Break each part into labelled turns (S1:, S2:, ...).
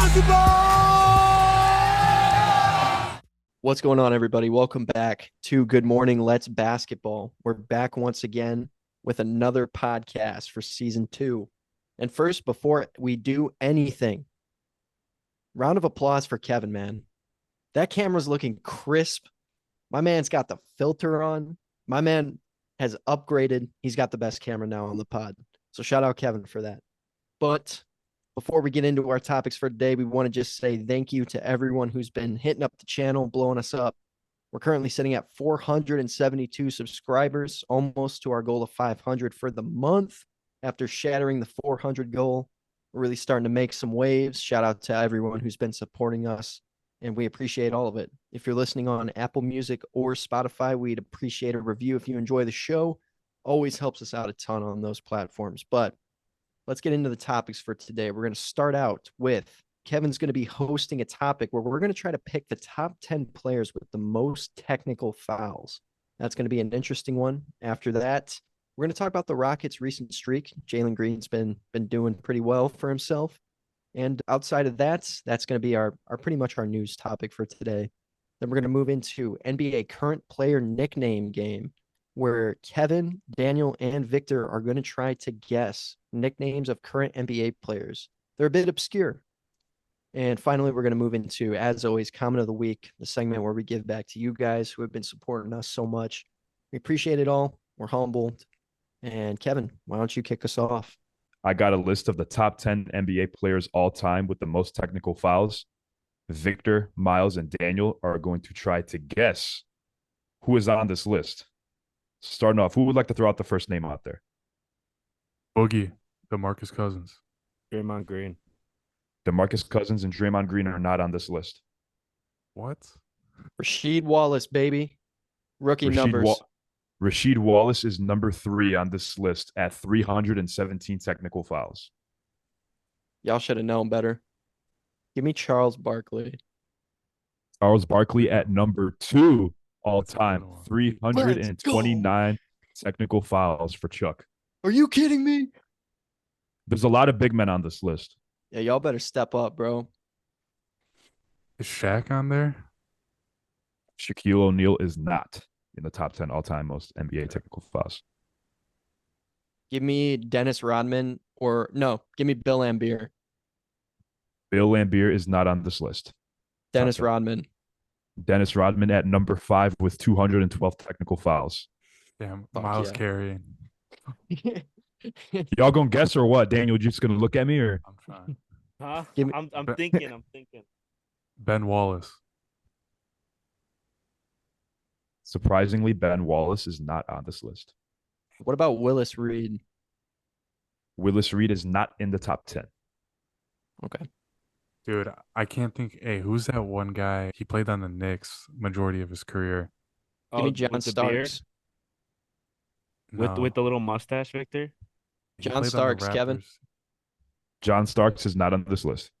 S1: basketball!
S2: What's going on, everybody? Welcome back to Good Morning Let's Basketball. We're back once again with another podcast for season 2. And first, before we do anything, round of applause for Kevin, man. That camera's looking crisp. My man's got the filter on. My man has upgraded. He's got the best camera now on the pod. So shout out Kevin for that. But before we get into our topics for today, we want to just say thank you to everyone who's been hitting up the channel, blowing us up. We're currently sitting at 472 subscribers, almost to our goal of 500 for the month. After shattering the 400 goal, we're really starting to make some waves. Shout out to everyone who's been supporting us, and we appreciate all of it. If you're listening on Apple Music or Spotify, we'd appreciate a review if you enjoy the show. Always helps us out a ton on those platforms. But let's get into the topics for today. We're going to start out with Kevin's going to be hosting a topic where we're going to try to pick the top 10 players with the most technical fouls. That's going to be an interesting one. After that, we're going to talk about the Rockets' recent streak. Jalen Green's been doing pretty well for himself. And outside of that, that's going to be our pretty much our news topic for today. Then we're going to move into NBA current player nickname game, where Kevin, Daniel, and Victor are going to try to guess nicknames of current NBA players. They're a bit obscure. And finally, we're going to move into, as always, Comment of the Week, the segment where we give back to you guys who have been supporting us so much. We appreciate it all. We're humbled. And Kevin, why don't you kick us off?
S3: I got a list of the top 10 NBA players all time with the most technical fouls. Victor, Miles, and Daniel are going to try to guess who is on this list. Starting off, who would like to throw out the first name out there?
S4: Boogie, DeMarcus Cousins.
S1: Draymond Green.
S3: DeMarcus Cousins and Draymond Green are not on this list.
S4: What?
S2: Rasheed Wallace, baby. Rookie numbers.
S3: Rasheed Wallace is number 3 on this list at 317 technical fouls.
S2: Y'all should have known better. Give me Charles Barkley.
S3: Charles Barkley at number 2 all time, 329 technical fouls for Chuck.
S2: Are you kidding me?
S3: There's a lot of big men on this list.
S2: Yeah, y'all better step up, bro.
S4: Is Shaq on there?
S3: Shaquille O'Neal is not in the top 10 all-time most NBA technical fouls.
S2: Give me Dennis Rodman give me Bill Laimbeer.
S3: Bill Laimbeer is not on this list.
S2: Dennis Rodman.
S3: Dennis Rodman at number 5 with 212 technical fouls.
S4: Damn,
S2: Fuck
S4: Miles
S2: yeah.
S4: Carey.
S3: Y'all gonna guess or what? Daniel, you just gonna look at me or?
S4: I'm trying.
S1: Huh?
S2: Give me-
S1: I'm thinking.
S4: Ben Wallace.
S3: Surprisingly, Ben Wallace is not on this list.
S2: What about Willis Reed?
S3: Willis Reed is not in the top 10.
S2: Okay.
S4: Dude, I can't think. Hey, who's that one guy? He played on the Knicks majority of his career.
S2: Give me John
S1: with the beard?
S2: Starks.
S4: No,
S1: With the little mustache, Victor.
S4: he
S2: John
S4: played on the
S2: Starks, Kevin.
S4: Raptors.
S3: John Starks is not on this list.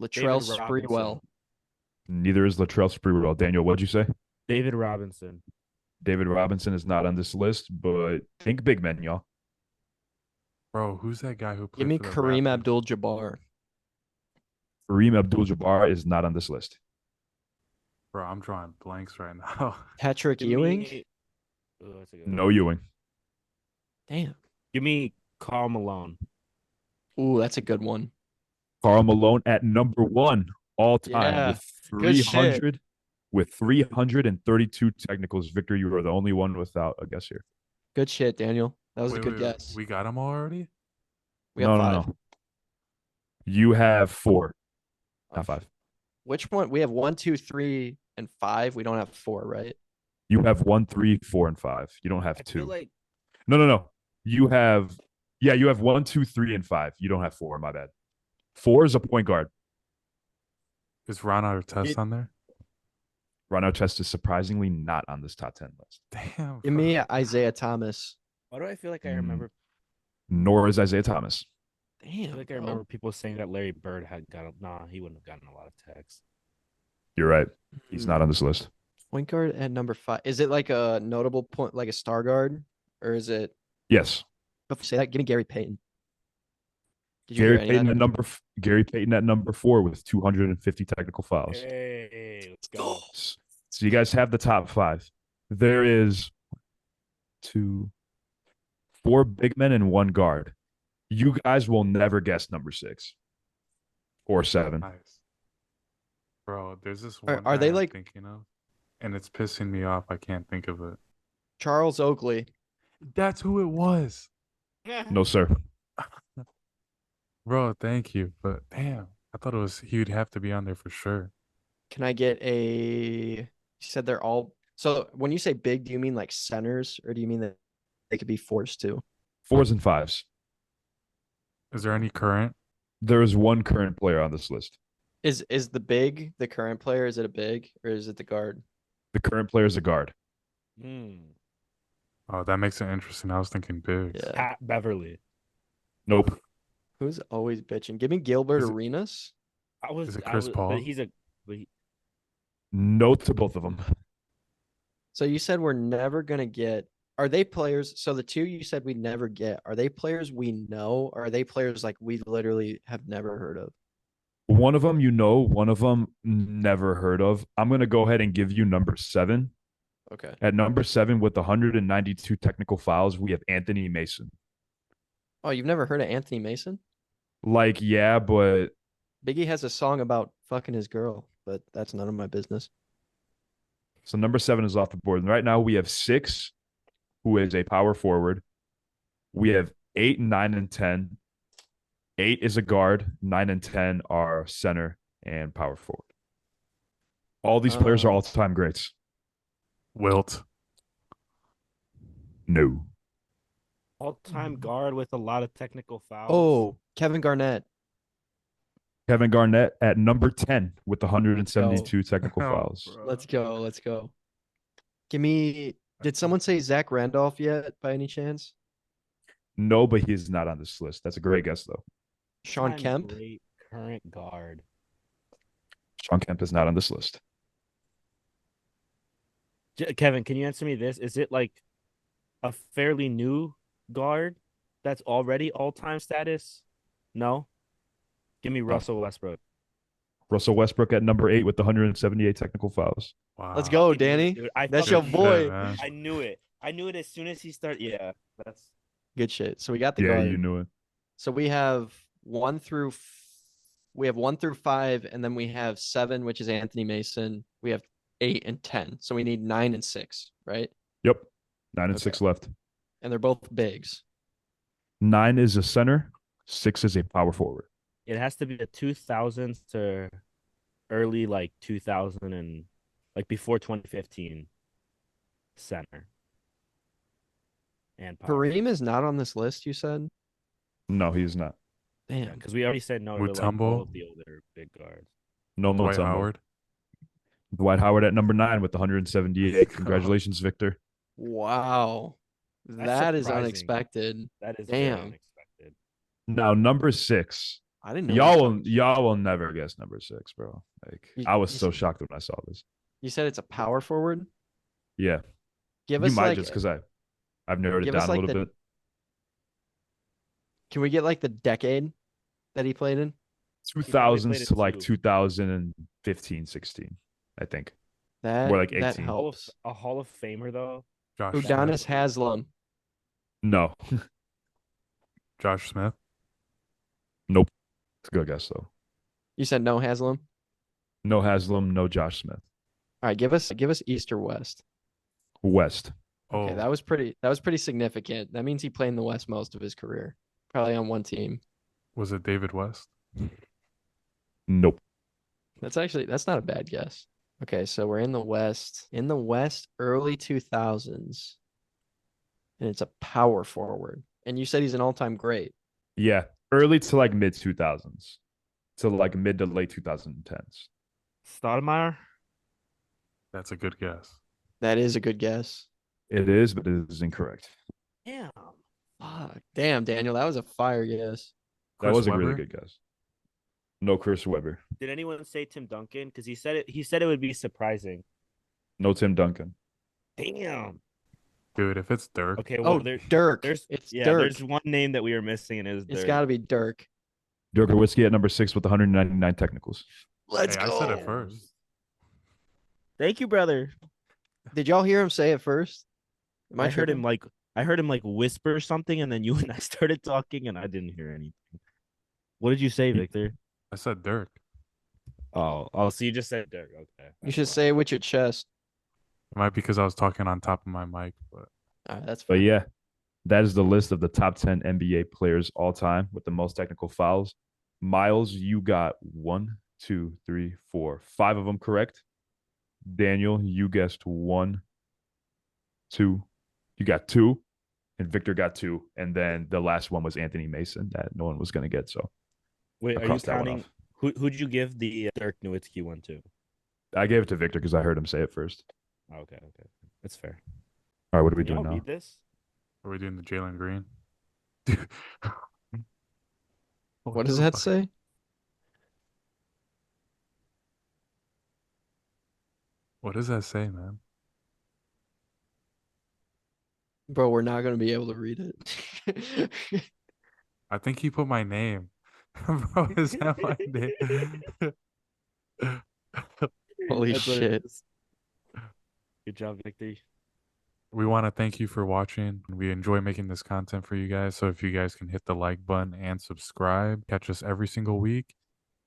S2: Latrell
S1: David
S2: Sprewell.
S1: Robinson.
S3: Neither is Latrell Sprewell. Daniel, what'd you say?
S1: David Robinson.
S3: David Robinson is not on this list, but think big men, y'all.
S4: Bro, who's that guy who played
S2: Give me
S4: for the
S2: Kareem
S4: Raptors?
S2: Abdul-Jabbar.
S3: Kareem Abdul-Jabbar is not on this list.
S4: Bro, I'm drawing blanks right now.
S2: Patrick
S1: Give
S2: Ewing.
S1: me- Oh, that's a good
S3: No
S1: one.
S3: Ewing.
S2: Damn.
S1: Give me Karl Malone.
S2: Ooh, that's a good one.
S3: Karl Malone at number 1 all time
S2: Yeah,
S3: with
S2: good shit.
S3: 332 technicals. Victor, you are the only one without a guess here.
S2: Good shit, Daniel. That was a
S4: Wait,
S2: good
S4: wait,
S2: guess.
S4: We got him already?
S2: We got 5.
S3: No. You have 4, not 5.
S2: Which one? We have 1, 2, 3, and 5. We don't have 4, right?
S3: You have 1, 3, 4, and 5. You don't have
S1: I
S3: 2.
S1: feel like
S3: No. You have 1, 2, 3, and 5. You don't have 4. My bad. 4 is a point guard.
S4: Is Ron Artest on there?
S3: Ron Artest is surprisingly not on this top 10 list.
S4: Damn.
S2: Give me Isaiah Thomas.
S1: why do I feel like I
S3: Mm.
S1: remember?
S3: Nor is Isaiah Thomas.
S1: I feel
S2: Damn.
S1: like I
S2: bro.
S1: remember people saying that Larry Bird had got a. Nah, he wouldn't have gotten a lot of texts.
S3: You're right. He's not on this list.
S2: Point guard at number 5. Is it like a notable point, like a star guard, or is it?
S3: Yes.
S2: Before you say that, give me Gary Payton. Did you hear any of that?
S3: Gary Payton at number 4 with 250 technical fouls.
S1: Hey, let's go.
S3: So you guys have the top 5. There is 2, 4 big men and 1 guard. You guys will never guess number 6 or 7.
S4: Nice. Bro, there's this
S2: Are-
S4: one
S2: are
S4: guy
S2: they
S4: I'm
S2: like-
S4: thinking of, and it's pissing me off. I can't think of it.
S2: Charles Oakley.
S4: That's who it was.
S3: No, sir.
S4: Bro, thank you. But damn, I thought he would have to be on there for sure.
S2: Can I get a? You said they're all. So when you say big, do you mean like centers, or do you mean that they could be forced to?
S3: 4s and 5s.
S4: Is there any current?
S3: There is 1 current player on this list.
S2: Is the big the current player? Is it a big or is it the guard?
S3: The current player is a guard.
S4: Oh, that makes it interesting. I was thinking big.
S2: Yeah.
S1: Pat Beverly.
S3: Nope.
S2: Who's always bitching? Give me Gilbert
S4: Is it-
S2: Arenas.
S4: Is it Chris Paul?
S1: But he's a.
S3: No to both of them.
S2: So you said we're never gonna get. Are they players? So the 2 you said we never get. Are they players we know? Or are they players like we literally have never heard of?
S3: One of them you know, one of them never heard of. I'm going to go ahead and give you number 7.
S2: Okay.
S3: At number 7 with 192 technical fouls, we have Anthony Mason.
S2: Oh, you've never heard of Anthony Mason?
S3: Like, yeah, but
S2: Biggie has a song about fucking his girl, but that's none of my business.
S3: so number 7 is off the board. And right now we have 6, who is a power forward. We have 8, 9, and 10. 8 is a guard. 9 and 10 are center and power forward. All these players are all-time greats.
S4: Wilt.
S3: No.
S1: All-time guard with a lot of technical fouls.
S2: Oh, Kevin Garnett.
S3: Kevin Garnett at number 10 with 172 technical
S4: Oh,
S3: fouls.
S4: bro.
S2: Let's go. Let's go. Give me. Did someone say Zach Randolph yet, by any chance?
S3: No, but he's not on this list. That's a great guess, though.
S2: Sean
S1: All-time
S2: Kemp.
S1: Great current guard.
S3: Sean Kemp is not on this list.
S1: Kevin, can you answer me this? Is it like a fairly new guard that's already all-time status? No. Give me Russell Westbrook.
S3: Russell Westbrook at number 8 with 178 technical fouls.
S4: Wow.
S2: Let's go,
S1: I knew it,
S2: Danny.
S1: dude. I
S2: That's
S1: fucking
S2: your boy.
S4: Shit, man.
S1: I knew it. I knew it as soon as he started. Yeah, that's
S2: Good shit. So we got the
S3: Yeah,
S2: guard.
S3: you knew it.
S2: So we have 1 through 5, and then we have 7, which is Anthony Mason. We have 8 and 10. So we need 9 and 6, right?
S3: Yep. 9 and
S2: Okay.
S3: 6 left.
S2: And they're both bigs.
S3: 9 is a center. 6 is a power forward.
S1: it has to be the 2000s to early like 2000 and like before 2015 center. And
S2: Kareem is not on this list, you said?
S3: No, he's not.
S2: Damn.
S1: because we already said no to like
S4: Mutombo?
S1: all of the older big guards.
S3: No,
S4: Dwight
S3: Mutombo.
S4: Howard.
S3: Dwight Howard at number 9 with 178. Congratulations, Victor.
S2: Wow.
S1: That's
S2: That is
S1: surprising.
S2: unexpected.
S1: That is very
S2: Damn.
S1: unexpected.
S3: Now, number 6.
S2: I didn't know. this was-
S3: Y'all will never guess number 6, bro. Like,
S2: You-
S3: I was
S2: you
S3: so
S2: said-
S3: shocked when I saw this.
S2: You said it's a power forward?
S3: Yeah.
S2: Give
S3: You
S2: us
S3: might
S2: like
S3: just because I've narrowed it
S2: give us,
S3: down a
S2: like,
S3: little
S2: the-
S3: bit.
S2: can we get like the decade that he played in?
S3: 2000s
S1: played
S3: to
S1: it
S3: like
S1: too.
S3: 2015, 16, I think.
S2: That
S3: More like
S2: that
S3: 18.
S2: helps.
S1: A Hall of Famer though.
S4: Josh
S2: Udonis
S4: Smith.
S2: Haslam.
S3: No.
S4: Josh Smith.
S3: Nope. It's a good guess, though.
S2: You said no Haslam?
S3: No Haslam, no Josh Smith.
S2: All right, give us East or West.
S3: West.
S4: Oh,
S2: Okay, that was pretty significant. That means he played in the West most of his career. Probably on one team.
S4: was it David West?
S3: Nope.
S2: That's not a bad guess. Okay, so we're in the West. In the West, early 2000s. And it's a power forward. And you said he's an all-time great.
S3: Yeah. Early to like mid 2000s. To like mid to late 2010s.
S1: Stoudemire.
S4: That's a good guess.
S2: That is a good guess.
S3: It is, but it is incorrect.
S1: Damn.
S2: Fuck. Damn, Daniel, that was a fire guess.
S3: That
S4: Chris
S3: was a really
S4: Webber?
S3: good guess. No Chris Webber.
S1: Did anyone say Tim Duncan? Because he said it. He said it would be surprising.
S3: No Tim Duncan.
S1: Damn.
S4: Dude, if it's Dirk,
S1: Okay. Well,
S2: Oh, Dirk.
S1: there's
S2: It's
S1: yeah.
S2: Dirk.
S1: There's one name that we are missing, and it is
S2: It's
S1: Dirk.
S2: got to be Dirk.
S3: Dirk Nowitzki at number 6 with 199 technicals.
S2: Let's
S4: Hey, I said it
S2: go.
S4: first.
S1: Thank you, brother.
S2: Did y'all hear him say it first? Am I
S1: I heard him
S2: tripping?
S1: like I heard him like whisper something, and then you and I started talking, and I didn't hear anything. What did you say, Victor?
S4: I said Dirk.
S1: Oh, so you just said Dirk. Okay,
S2: You should say it with your chest.
S4: It might be because I was talking on top of my mic, but
S2: All right, that's
S3: But
S2: fine.
S3: yeah, that is the list of the top 10 NBA players all time with the most technical fouls. Miles, you got 5 of them correct. Daniel, you guessed 2. You got 2, and Victor got 2, and then the last one was Anthony Mason that no one was going to get. So
S1: wait,
S3: I
S1: are you
S3: crossed that one
S1: counting?
S3: off.
S1: Who'd you give the Dirk Nowitzki one to?
S3: I gave it to Victor because I heard him say it first.
S1: Okay, that's fair.
S3: All right, what are we
S1: Can y'all
S3: doing now?
S1: read this?
S4: are we doing the Jalen Green?
S2: What does
S4: the
S2: that
S4: fuck?
S2: say?
S4: What does that say, man?
S2: Bro, we're not going to be able to read it.
S4: I think he put my name. Bro, is that my name?
S2: Holy
S1: That's what it
S2: shit.
S1: is. Good job, Victor.
S4: We want to thank you for watching. We enjoy making this content for you guys. So if you guys can hit the like button and subscribe, catch us every single week.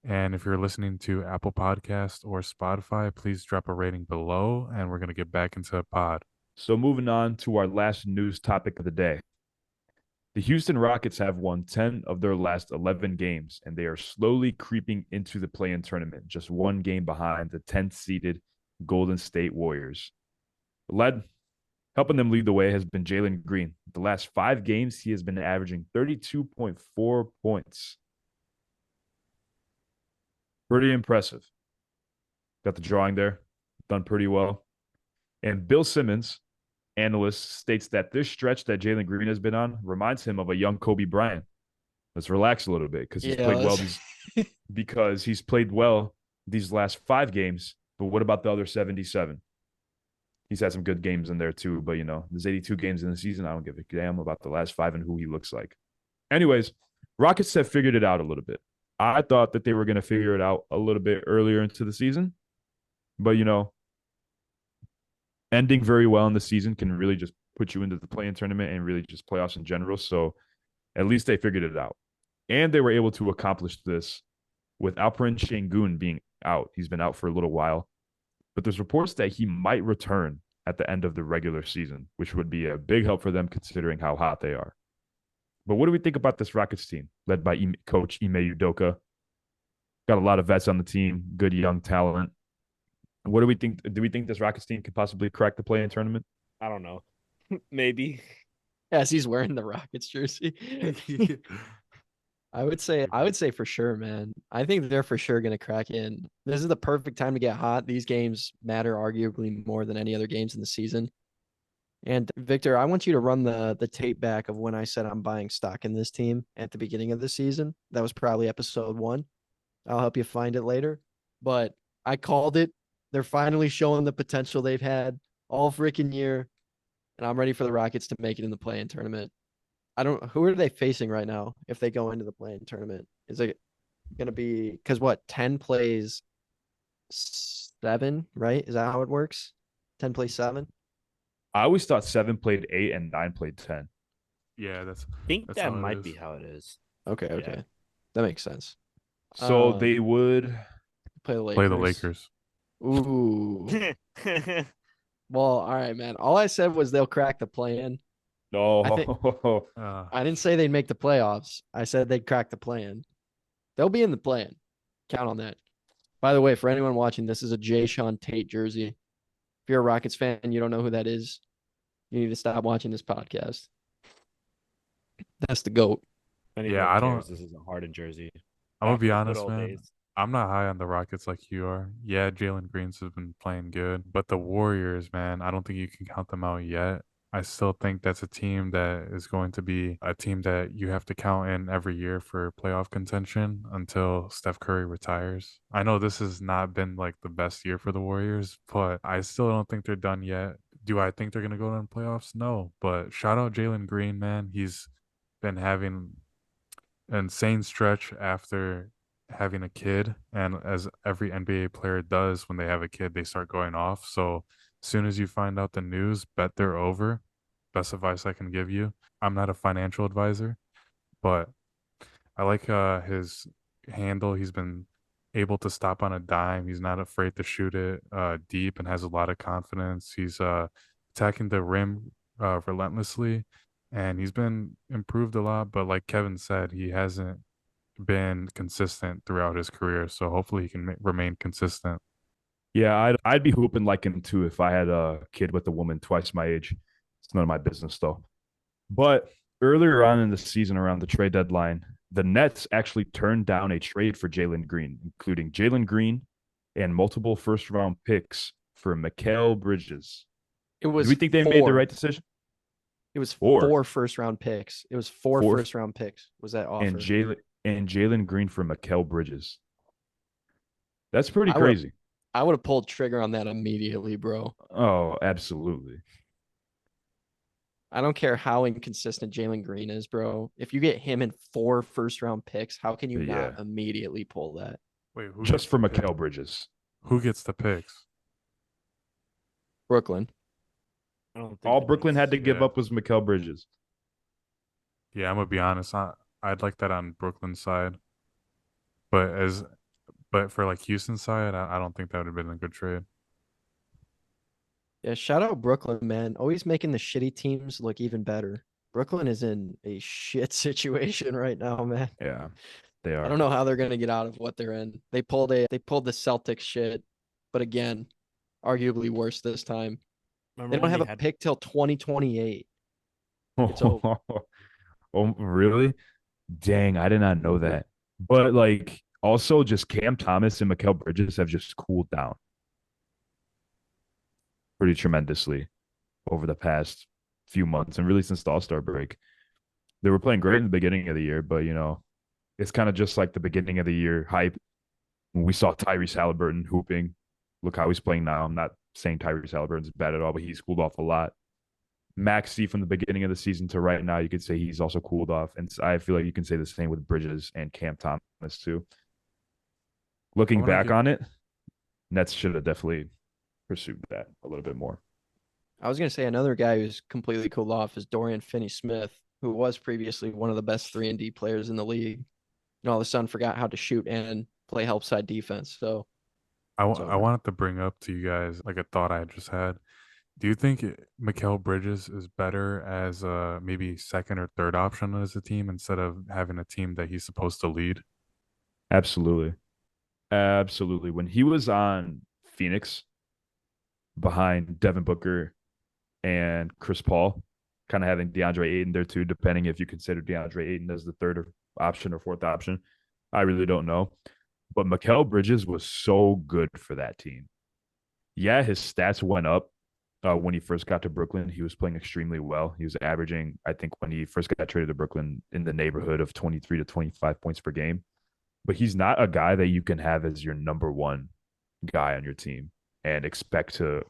S4: And if you're listening to Apple Podcast or Spotify, please drop a rating below and we're going to get back into a pod.
S3: So moving on to our last news topic of the day. The Houston Rockets have won 10 of their last 11 games, and they are slowly creeping into the play-in tournament, just one game behind the 10th-seeded Golden State Warriors. Helping them lead the way has been Jalen Green. The last 5 games, he has been averaging 32.4 points. Pretty impressive. Got the drawing there. Done pretty well. And Bill Simmons, analyst, states that this stretch that Jalen Green has been on reminds him of a young Kobe Bryant. Let's relax a little bit because he's played well these last 5 games. But what about the other 77? He's had some good games in there too. But there's 82 games in the season. I don't give a damn about the last 5 and who he looks like. Anyways, Rockets have figured it out a little bit. I thought that they were going to figure it out a little bit earlier into the season, but ending very well in the season can really just put you into the play-in tournament and really just playoffs in general. So at least they figured it out. And they were able to accomplish this with Alperen Şengün being out. He's been out for a little while. But there's reports that he might return at the end of the regular season, which would be a big help for them considering how hot they are. But what do we think about this Rockets team led by Coach Ime Udoka? Got a lot of vets on the team, good young talent. What do we think? Do we think this Rockets team could possibly crack the play-in tournament?
S1: I don't know. Maybe.
S2: As he's wearing the Rockets jersey. I would say for sure, man. I think they're for sure going to crack in. This is the perfect time to get hot. These games matter arguably more than any other games in the season. And Victor, I want you to run the tape back of when I said I'm buying stock in this team at the beginning of the season. That was probably episode 1. I'll help you find it later. But I called it. They're finally showing the potential they've had all freaking year. And I'm ready for the Rockets to make it in the play-in tournament. Who are they facing right now if they go into the play-in tournament? Is it going to be, because what, 10 plays 7, right? Is that how it works? 10 plays 7?
S3: I always thought 7 played 8 and 9 played 10.
S4: Yeah,
S1: I think
S4: that's
S1: that
S4: how it
S1: might
S4: is.
S1: be how it is.
S2: Okay.
S1: Yeah.
S2: That makes sense.
S3: So they would
S2: play the Lakers.
S4: Play the Lakers.
S2: Ooh. Well, all right, man. All I said was they'll crack the play-in.
S3: no.
S2: I didn't say they'd make the playoffs. I said they'd crack the play-in. They'll be in the play-in. Count on that. By the way, for anyone watching, this is a Jay Sean Tate jersey. If you're a Rockets fan and you don't know who that is, you need to stop watching this podcast. That's the GOAT.
S1: If
S4: Yeah,
S1: anyone
S4: I
S1: cares,
S4: don't.
S1: this is a Harden jersey.
S4: I'm gonna
S1: Back
S4: be
S1: in the good
S4: honest,
S1: old
S4: man.
S1: days.
S4: I'm not high on the Rockets like you are. Yeah, Jalen Green's has been playing good, but the Warriors, man, I don't think you can count them out yet. I still think that's a team that is going to be a team that you have to count in every year for playoff contention until Steph Curry retires. I know this has not been like the best year for the Warriors, but I still don't think they're done yet. Do I think they're going to go to the playoffs? No, but shout out Jalen Green, man. He's been having insane stretch after having a kid, and as every NBA player does when they have a kid, they start going off. So as soon as you find out the news, bet they're over. Best advice I can give you. I'm not a financial advisor, but I like his handle. He's been able to stop on a dime. He's not afraid to shoot it deep and has a lot of confidence. He's attacking the rim relentlessly, and he's been improved a lot. But like Kevin said, he hasn't been consistent throughout his career. So hopefully he can remain consistent.
S3: Yeah, I'd be hooping like him too if I had a kid with a woman twice my age. It's none of my business though. But earlier on in the season, around the trade deadline, the Nets actually turned down a trade for Jalen Green, including Jalen Green and multiple first round picks for Mikal Bridges.
S2: It
S3: Do
S2: was
S3: we think they made the
S2: four.
S3: right decision?
S2: It was
S3: Four,
S2: 4 first-round picks. It was four
S3: four,
S2: first-round picks. Was that
S3: and
S2: offer?
S3: Jalen Green for Mikal Bridges. That's pretty
S2: I would have
S3: crazy.
S2: I would have pulled trigger on that immediately, bro.
S3: Oh, absolutely.
S2: I don't care how inconsistent Jalen Green is, bro. If you get him in 4 first-round picks, how can you
S3: But
S2: not
S3: yeah,
S2: immediately pull that?
S4: Wait, who
S3: just
S4: gets
S3: for
S4: the pick?
S3: Mikal Bridges.
S4: Who gets the picks?
S2: Brooklyn.
S1: I don't think
S3: All
S1: the
S3: Brooklyn had
S1: Knicks.
S3: to give
S4: Yeah,
S3: up was Mikal Bridges.
S4: yeah. I'm gonna be honest. I'd like that on Brooklyn's side, but as but for like Houston's side, I don't think that would have been a good trade.
S2: Yeah, shout out Brooklyn, man. Always making the shitty teams look even better. Brooklyn is in a shit situation right now, man.
S3: Yeah, they
S2: I
S3: are.
S2: don't know how they're gonna get out of what they're in. They pulled the Celtics shit, but again, arguably worse this time. They
S1: Remember
S2: don't
S1: when
S2: have
S1: they
S2: a
S1: had
S2: pick till 2028. It's over.
S3: Oh, really? Dang, I did not know that. But like also just Cam Thomas and Mikal Bridges have just cooled down pretty tremendously over the past few months and really since the All-Star break. They were playing great in the beginning of the year, but it's kind of just like the beginning of the year hype when we saw Tyrese Halliburton hooping. Look how he's playing now. I'm not saying Tyrese Halliburton's bad at all, but he's cooled off a lot. Maxey from the beginning of the season to right now, you could say he's also cooled off. And I feel like you can say the same with Bridges and Cam Thomas too.
S4: I
S3: Looking
S4: want to
S3: back
S4: get
S3: on it, Nets should have definitely pursued that a little bit more.
S2: I was gonna say another guy who's completely cooled off is Dorian Finney-Smith, who was previously one of the best 3-and-D players in the league. And all of a sudden forgot how to shoot and play help side defense. So it's
S4: I
S2: over.
S4: wanted to bring up to you guys like a thought I just had. Do you think Mikal Bridges is better as maybe second or third option as a team instead of having a team that he's supposed to lead?
S3: Absolutely. Absolutely. When he was on Phoenix behind Devin Booker and Chris Paul, kind of having DeAndre Ayton there too, depending if you consider DeAndre Ayton as the third option or fourth option. I really don't know. But Mikal Bridges was so good for that team. Yeah, his stats went up when he first got to Brooklyn. He was playing extremely well. He was averaging, I think, when he first got traded to Brooklyn, in the neighborhood of 23 to 25 points per game. But he's not a guy that you can have as your number one guy on your team and expect to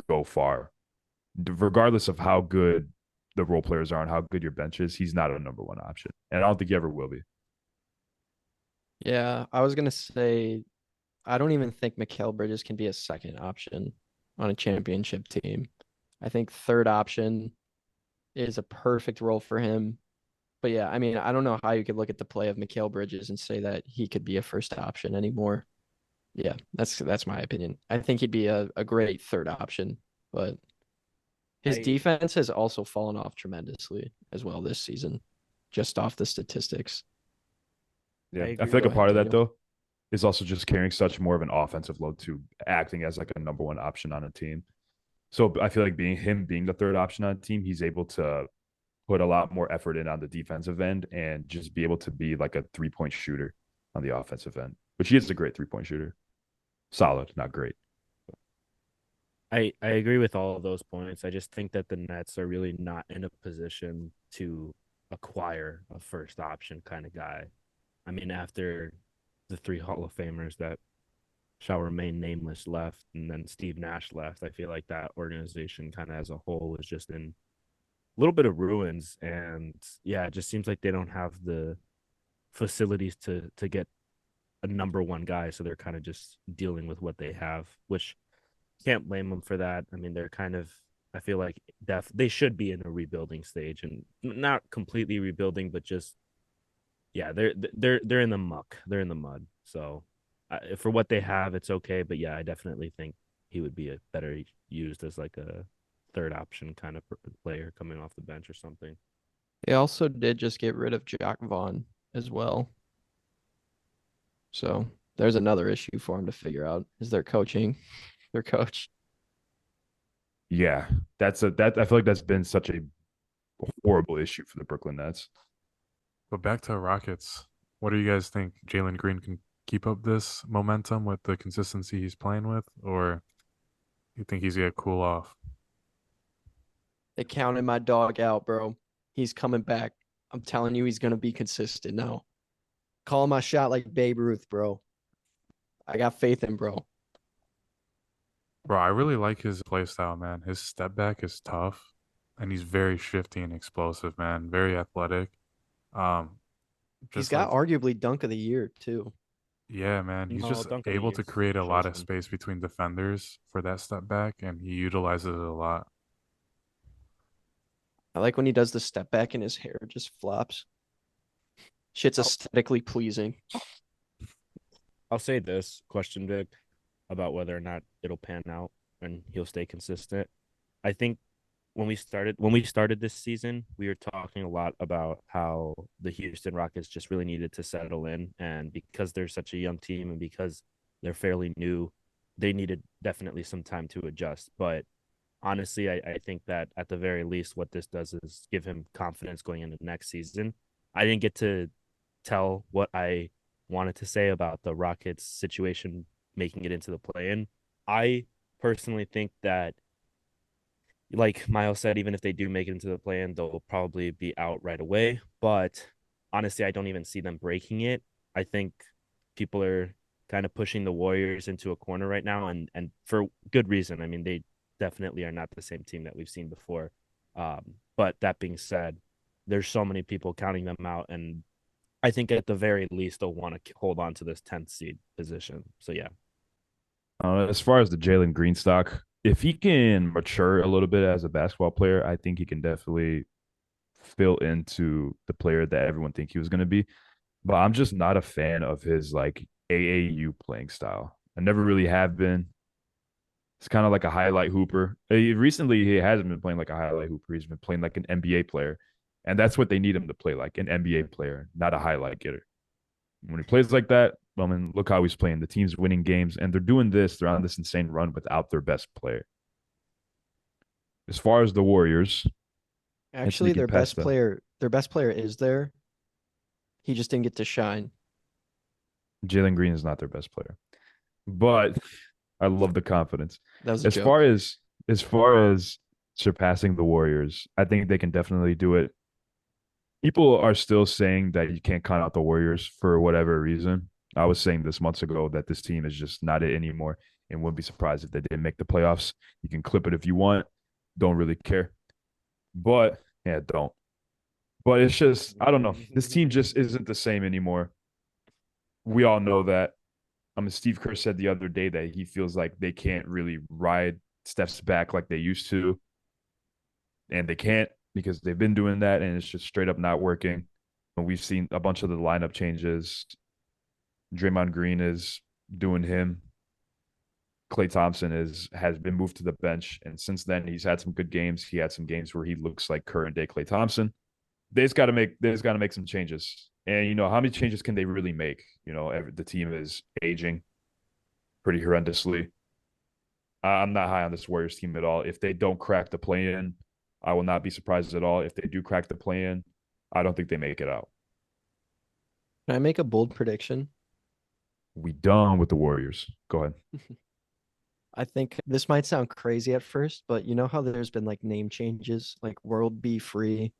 S3: go far. Regardless of how good the role players are and how good your bench is, he's not a number one option. And I don't think he ever will be.
S2: Yeah, I was gonna say I don't even think Mikal Bridges can be a second option on a championship team. I think third option is a perfect role for him. But yeah, I mean, I don't know how you could look at the play of Mikal Bridges and say that he could be a first option anymore. Yeah, that's my opinion. I think he'd be a great third option, but his
S1: I
S2: defense has also fallen off tremendously as well this season, just off the statistics.
S3: Yeah. I
S1: agree
S3: feel like
S2: Go
S3: a
S1: with
S2: ahead,
S3: part of that,
S2: Daniel.
S3: though, is also just carrying such more of an offensive load to acting as like a number one option on a team. So I feel like being the third option on a team, he's able to put a lot more effort in on the defensive end and just be able to be like a 3-point shooter on the offensive end, which he is a great 3-point shooter. Solid, not great.
S1: I agree with all of those points. I just think that the Nets are really not in a position to acquire a first option kind of guy. I mean, after the three Hall of Famers that shall remain nameless left, and then Steve Nash left, I feel like that organization kind of as a whole is just in a little bit of ruins. And yeah, it just seems like they don't have facilities to get a number one guy, so they're kind of just dealing with what they have, which can't blame them for that. I mean, they're kind of, I feel like they should be in a rebuilding stage, and not completely rebuilding, but just yeah, they're in the muck, they're in the mud. So for what they have, it's okay. But yeah, I definitely think he would be a better used as like a third option kind of player coming off the bench or something.
S2: They also did just get rid of Jack Vaughn as well. So there's another issue for him to figure out is their coaching, their coach.
S3: Yeah, that I feel like that's been such a horrible issue for the Brooklyn Nets.
S4: But back to Rockets. What do you guys think? Jalen Green can keep up this momentum with the consistency he's playing with, or you think he's gonna cool off?
S2: They counted my dog out, bro. He's coming back. I'm telling you, he's gonna be consistent now. Call my shot like Babe Ruth, bro. I got faith in bro.
S4: Bro, I really like his play style, man. His step back is tough, and he's very shifty and explosive, man. Very athletic. Um,
S2: He's
S4: just
S2: got
S4: like
S2: arguably dunk of the year too.
S4: yeah, man. He's
S1: No,
S4: just
S1: dunk of the
S4: able
S1: year
S4: to create a lot of
S1: Jalen.
S4: space between defenders for that step back, and he utilizes it a lot.
S2: I like when he does the step back and his hair just flops. Shit's aesthetically pleasing.
S1: I'll say this question, Vic, about whether or not it'll pan out and he'll stay consistent. I think when we started this season, we were talking a lot about how the Houston Rockets just really needed to settle in, and because they're such a young team and because they're fairly new, they needed definitely some time to adjust. But honestly, I think that at the very least, what this does is give him confidence going into next season. I didn't get to tell what I wanted to say about the Rockets situation making it into the play-in. I personally think that, like Miles said, even if they do make it into the play-in, they'll probably be out right away. But honestly, I don't even see them breaking it. I think people are kind of pushing the Warriors into a corner right now, and for good reason. I mean, they definitely are not the same team that we've seen before. But that being said, there's so many people counting them out, and I think at the very least they'll want to hold on to this 10th seed position. So yeah.
S3: As far as the Jalen Green stock, if he can mature a little bit as a basketball player, I think he can definitely fill into the player that everyone think he was going to be. But I'm just not a fan of his like AAU playing style. I never really have been. It's kind of like a highlight hooper. Recently, he hasn't been playing like a highlight hooper. He's been playing like an NBA player, and that's what they need him to play like, an NBA player, not a highlight getter. When he plays like that, I mean, look how he's playing. The team's winning games, and they're doing this. They're on this insane run without their best player. As far as the Warriors, and
S2: Actually,
S3: sneaking past them,
S2: their best player is there. He just didn't get to shine.
S3: Jalen Green is not their best player, but I love the confidence.
S2: That was a
S3: As far
S2: joke.
S3: as as far as surpassing the Warriors, I think they can definitely do it. People are still saying that you can't count out the Warriors for whatever reason. I was saying this months ago that this team is just not it anymore, and wouldn't be surprised if they didn't make the playoffs. You can clip it if you want. Don't really care, but yeah, don't. But it's just I don't know. This team just isn't the same anymore. We all know that. I mean, Steve Kerr said the other day that he feels like they can't really ride steps back like they used to, and they can't because they've been doing that, and it's just straight up not working. And we've seen a bunch of the lineup changes. Draymond Green is doing him. Klay Thompson has been moved to the bench, and since then he's had some good games. He had some games where he looks like current day Klay Thompson. They've got to make some changes, and how many changes can they really make? The team is aging pretty horrendously. I'm not high on this Warriors team at all. If they don't crack the play in, I will not be surprised at all. If they do crack the play in, I don't think they make it out.
S2: Can I make a bold prediction?
S3: We done with the Warriors. Go ahead.
S2: I think this might sound crazy at first, but you know how there's been like name changes, like World Be Free.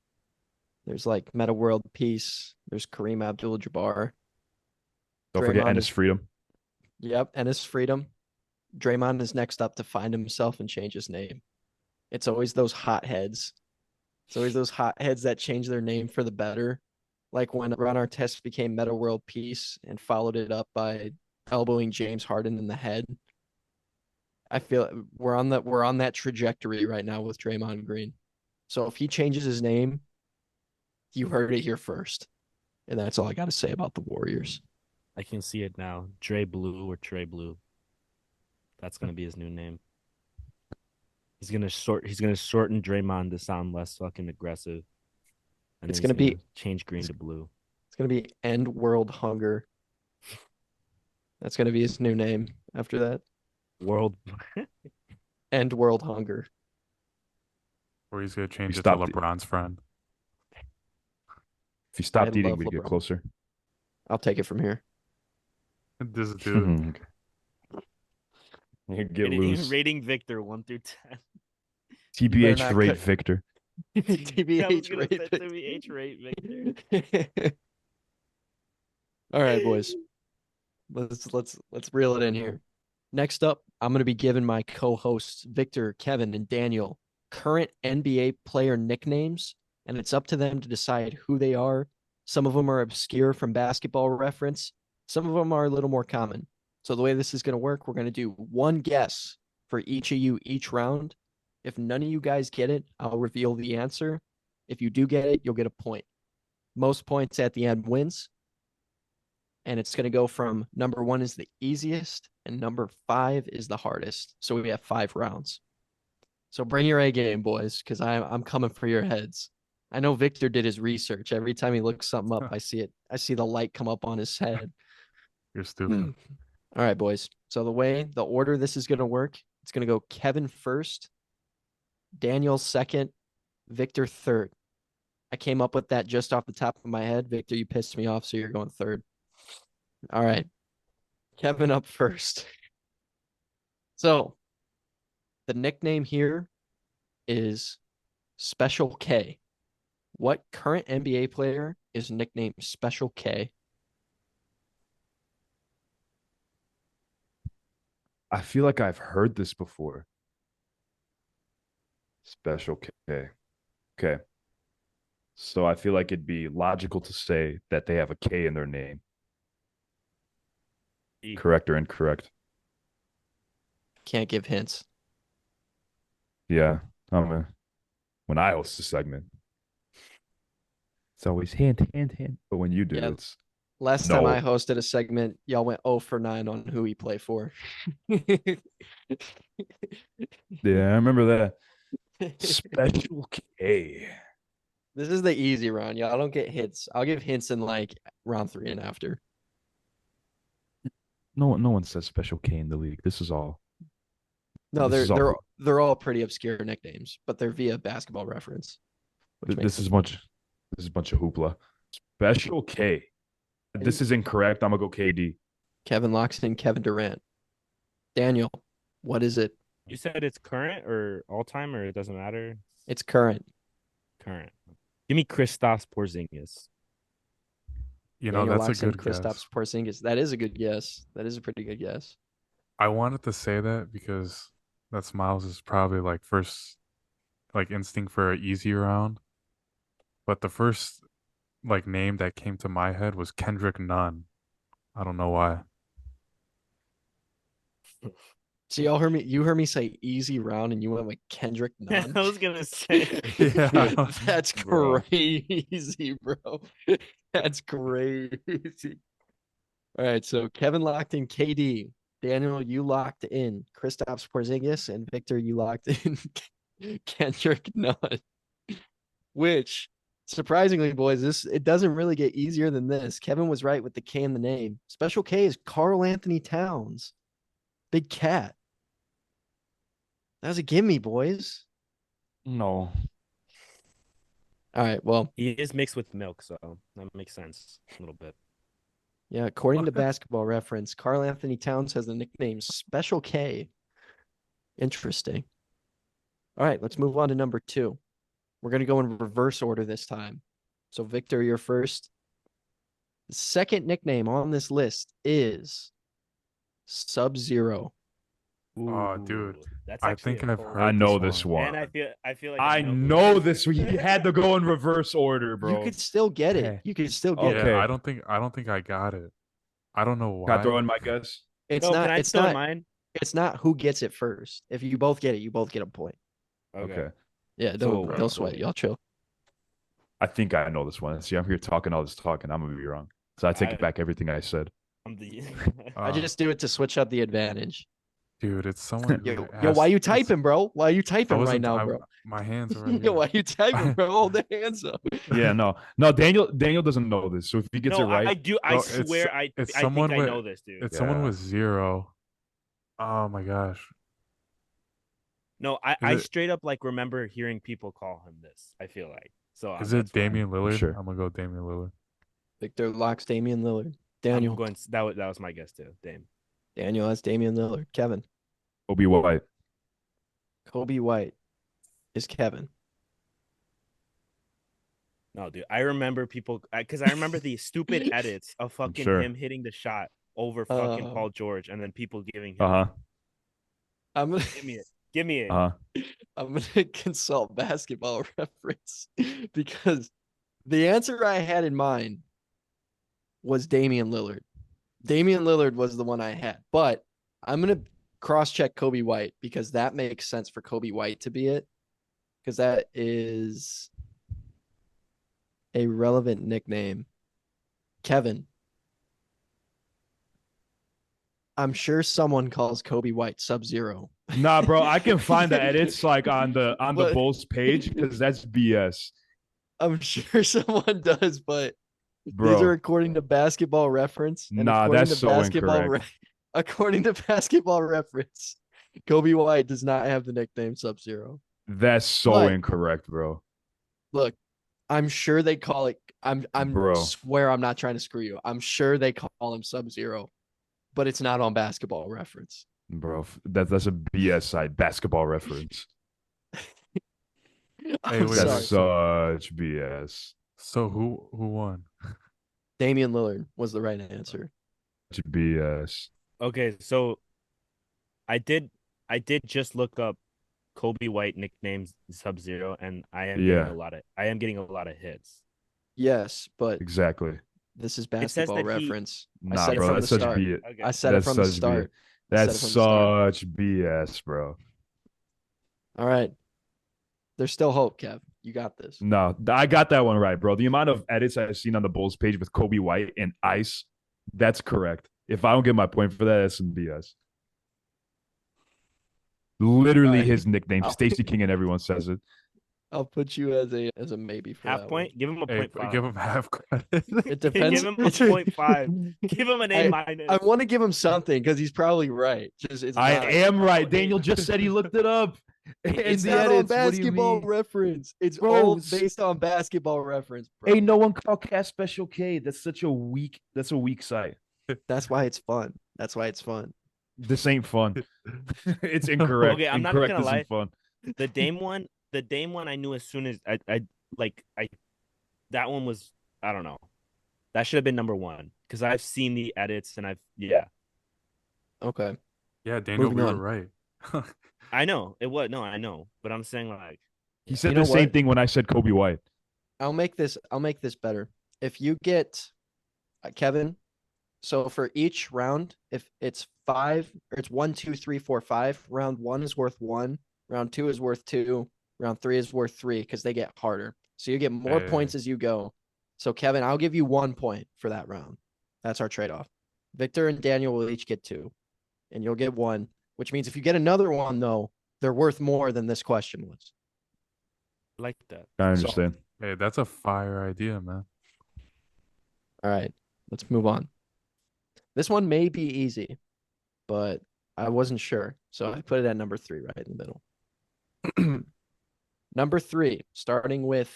S2: There's like Meta World Peace. There's Kareem Abdul-Jabbar.
S3: Don't forget
S2: Draymond
S3: Ennis
S2: is,
S3: Freedom.
S2: yep, and his freedom. Draymond is next up to find himself and change his name. It's always those hotheads. It's always those hotheads that change their name for the better. like when Ron Artest became Meta World Peace and followed it up by elbowing James Harden in the head. I feel we're on that trajectory right now with Draymond Green. So if he changes his name, you heard it here first. And that's all I got to say about the Warriors.
S1: I can see it now. Dre Blue or Trey Blue. That's gonna be his new name. He's gonna shorten Draymond to sound less fucking aggressive. And
S2: It's
S1: then he's
S2: gonna be
S1: gonna change green to blue.
S2: it's gonna be End World Hunger. That's gonna be his new name after that.
S1: World
S2: End World Hunger.
S4: Or he's gonna
S3: We
S4: change it to
S3: stopped it.
S4: LeBron's friend.
S3: If you stopped
S2: I
S3: eating,
S2: love
S3: we'd get
S2: LeBron.
S3: closer.
S2: I'll take it from here.
S4: This dude.
S3: You get loose.
S1: rating Victor 1 through 10.
S2: You better
S3: TBH
S2: not
S3: rate
S2: cut-
S3: Victor.
S1: I was
S2: TBH
S1: gonna
S2: rate.
S1: say TBH rate Victor.
S2: All right, boys. Let's reel it in here. Next up, I'm gonna be giving my co-hosts Victor, Kevin, and Daniel current NBA player nicknames, and it's up to them to decide who they are. Some of them are obscure from Basketball Reference. Some of them are a little more common. So the way this is gonna work, we're gonna do one guess for each of you each round. If none of you guys get it, I'll reveal the answer. If you do get it, you'll get a point. Most points at the end wins. And it's going to go from number 1 is the easiest and number 5 is the hardest. So we have 5 rounds. So bring your A game, boys, because I'm coming for your heads. I know Victor did his research. Every time he looks something up, I see it. I see the light come up on his head.
S4: You're stupid.
S2: All right, boys. So the order this is going to work, it's going to go Kevin first, Daniel second, Victor third. I came up with that just off the top of my head. Victor, you pissed me off, so you're going third. All right. Kevin up first. So the nickname here is Special K. What current NBA player is nicknamed Special K?
S3: I feel like I've heard this before. Special K. Okay. So I feel like it'd be logical to say that they have a K in their name. Correct or incorrect?
S2: Can't give hints.
S3: Yeah. When I host a segment, it's always hint, hint, hint. But when you do,
S2: Yeah.
S3: it's
S2: Last
S3: No.
S2: time I hosted a segment, y'all went 0 for 9 on who he play for.
S3: yeah, I remember that. Special K.
S2: This is the easy round. Y'all don't get hints. I'll give hints in like round 3 and after.
S3: No one says Special K in the league. This is all.
S2: No,
S3: This is all-
S2: they're all pretty obscure nicknames, but they're via Basketball Reference.
S3: This is a bunch of hoopla. Special K. This is incorrect. I'm gonna go KD.
S2: Kevin locks in Kevin Durant. Daniel, what is it?
S1: You said it's current or all time, or it doesn't matter?
S2: It's current.
S1: Current. Give me Kristaps Porzingis.
S4: You know,
S2: Daniel
S4: that's
S2: locks
S4: a
S2: in
S4: good
S2: Kristaps
S4: guess.
S2: Porzingis. That is a good guess. That is a pretty good guess.
S4: I wanted to say that because that's Miles' probably like first like instinct for an easy round. But the first like name that came to my head was Kendrick Nunn. I don't know why.
S2: So you heard me say easy round and you went with Kendrick Nunn.
S1: I was gonna say.
S4: Yeah.
S2: That's
S1: Bro.
S2: crazy, bro. That's crazy. All right, so Kevin locked in KD. Daniel, you locked in Kristaps Porzingis, and Victor, you locked in Kendrick Nunn. Which, surprisingly, boys, it doesn't really get easier than this. Kevin was right with the K in the name. Special K is Karl Anthony Towns. Big Cat. That was a gimme, boys.
S3: No.
S2: All right, well,
S1: He is mixed with milk, so that makes sense a little bit.
S2: yeah, according to Basketball Reference, Karl Anthony Towns has the nickname Special K. Interesting. All right, let's move on to number 2. We're going to go in reverse order this time. So, Victor, you're first. The second nickname on this list is Sub-Zero.
S4: Oh, dude,
S1: Ooh, that's
S4: I
S1: actually
S4: think
S1: a
S4: I've
S1: cold
S3: I
S4: heard
S1: one.
S4: this
S3: know this
S4: one.
S3: one.
S1: And I feel like I
S3: I
S1: know who it
S3: know
S1: is.
S3: this. He had to go in reverse order,
S2: You
S3: bro.
S2: could still get it.
S3: Okay.
S2: You could still get
S4: Yeah,
S2: it.
S3: Okay.
S4: I don't think I got it. I don't know
S3: Can I throw
S4: why.
S3: in my guess?
S2: It's
S1: No, can
S2: not.
S1: I
S2: It's
S1: throw in
S2: not.
S1: mine?
S2: It's not who gets it first. If you both get it, you both get a point.
S1: Okay.
S3: Okay.
S2: Yeah,
S1: So
S2: don't
S4: Bro.
S2: sweat.
S1: so
S2: Y'all chill.
S3: I think I know this one. See, I'm here talking all this talking. I'm gonna be wrong. So I take
S1: I
S3: back everything I said.
S1: I'm the
S2: I
S4: Uh,
S2: just do it to switch up the advantage.
S4: dude, it's someone who
S2: Yo, why
S4: has.
S2: you
S4: It's.
S2: typing, bro? Why you
S4: I
S2: typing right
S4: wasn't.
S2: now, bro?
S4: My hands are right
S2: Yo,
S4: here.
S2: why you typing, bro? Hold the hands up.
S3: Yeah, no. Daniel doesn't know this. So if he gets it
S1: No, I
S3: right,
S1: do. I
S4: Bro,
S1: swear
S4: it's
S1: I think
S4: someone
S1: I
S4: with
S1: know this, dude.
S4: it's someone
S3: yeah.
S4: with zero. Oh my gosh.
S1: No,
S4: Is
S1: I
S4: it
S1: straight up like remember hearing people call him this. I feel like so
S4: is it
S1: that's why
S4: Damian Lillard?
S3: Sure.
S4: I'm gonna go Damian Lillard.
S2: Victor locks Damian Lillard.
S1: I'm
S2: Daniel.
S1: going. That was my guess too. Dame.
S2: Daniel has Damian Lillard. Kevin.
S3: Kobe White.
S2: Kobe White is Kevin.
S1: No, dude. I remember people because I remember the stupid edits of
S3: I'm
S1: fucking
S3: sure.
S1: him hitting the shot over fucking
S2: Uh,
S1: Paul George, and then people giving him.
S3: Uh-huh.
S2: I'm gonna
S1: Give me it. Give me it.
S3: Uh-huh.
S2: I'm gonna consult basketball reference because the answer I had in mind was Damian Lillard. Damian Lillard was the one I had, but I'm gonna cross check Kobe White because that makes sense for Kobe White to be it because that is a relevant nickname. Kevin, I'm sure someone calls Kobe White Sub Zero,
S3: Nah, bro, I can find the edits like on the
S2: but
S3: Bulls page because that's BS.
S2: I'm sure someone does. But these are
S3: Bro.
S2: according to Basketball Reference, and
S3: Nah, that's so incorrect.
S2: According to Basketball Reference, Kobe White does not have the nickname Sub Zero.
S3: That's so
S2: But
S3: incorrect, bro.
S2: look, I'm sure they call it. I'm
S3: Bro.
S2: swear I'm not trying to screw you. I'm sure they call him Sub Zero, but it's not on Basketball Reference.
S3: Bro, that's a BS site. Basketball reference.
S4: Hey,
S2: I'm
S4: wait,
S3: That's
S2: sorry.
S4: wait. So
S3: such BS.
S4: so who won?
S2: Damian Lillard was the right answer.
S3: Such BS.
S1: Okay, so I did. I did just look up Kobe White nicknames Sub Zero, and
S3: Yeah,
S1: I am getting a lot of hits.
S2: Yes, but
S3: exactly.
S2: this is
S1: It says
S2: Basketball
S1: that he.
S2: Reference. I
S3: Nah,
S2: said it
S3: bro,
S2: from
S1: It
S2: the
S3: that's such
S2: start.
S3: BS.
S1: okay.
S2: I said it
S3: That's
S2: from the
S3: such BS.
S2: start. I said
S3: That's
S2: it from the start.
S3: such BS, bro.
S2: All right. There's still hope, Kev. You got this.
S3: No, I got that one right, bro. The amount of edits I've seen on the Bulls page with Kobe White and Ice, that's correct. If I don't get my point for that, that's some BS.
S2: All
S3: Literally
S2: right.
S3: his nickname,
S2: I'll,
S3: Stacey King, and everyone says it.
S2: I'll put you as a maybe for
S1: Half
S2: that one.
S1: point. Give him a
S4: Hey,
S1: point five.
S4: give him half credit.
S2: It
S1: Give
S2: depends.
S1: him a point five. Give him an A
S2: I
S1: minus.
S2: want to give him something because he's probably right. Just it's
S3: I
S2: not.
S3: am right.
S1: Oh,
S3: Daniel just said he looked it up. In
S2: It's
S3: the
S2: not on
S3: edits. What do you
S2: Basketball
S3: mean?
S2: Reference. It's
S3: Bro,
S2: all based on Basketball Reference, bro.
S3: Ain't no one call Cast Special K. That's a weak site.
S2: That's why it's fun. That's why it's fun.
S3: This ain't fun. It's incorrect.
S1: Okay, I'm not
S3: Incorrect
S1: gonna lie.
S3: isn't fun.
S1: The Dame one, I knew as soon as I that one was I don't know. That should have been number one because I've seen the edits and yeah.
S2: Okay.
S4: Yeah, Daniel,
S2: Moving
S4: we were
S2: on.
S4: right.
S1: I know it was no, I know, but I'm saying like
S3: He
S1: yeah.
S3: said
S2: You
S3: the
S2: know
S3: same
S2: what?
S3: thing when I said Kobe White.
S2: I'll make this better. If you get Kevin, so for each round, if it's five or it's 1, 2, 3, 4, 5, round one is worth one, round two is worth two, round three is worth three because they get harder. So you get more
S4: Hey,
S2: points as you go. So Kevin, I'll give you 1 point for that round. That's our trade-off. Victor and Daniel will each get two, and you'll get one, which means if you get another one, though, they're worth more than this question was.
S1: I like that.
S3: I
S2: So,
S3: understand.
S4: hey, that's a fire idea, man.
S2: all right, let's move on. This one may be easy, but I wasn't sure. So I put it at number three, right in the middle. Number three, starting with,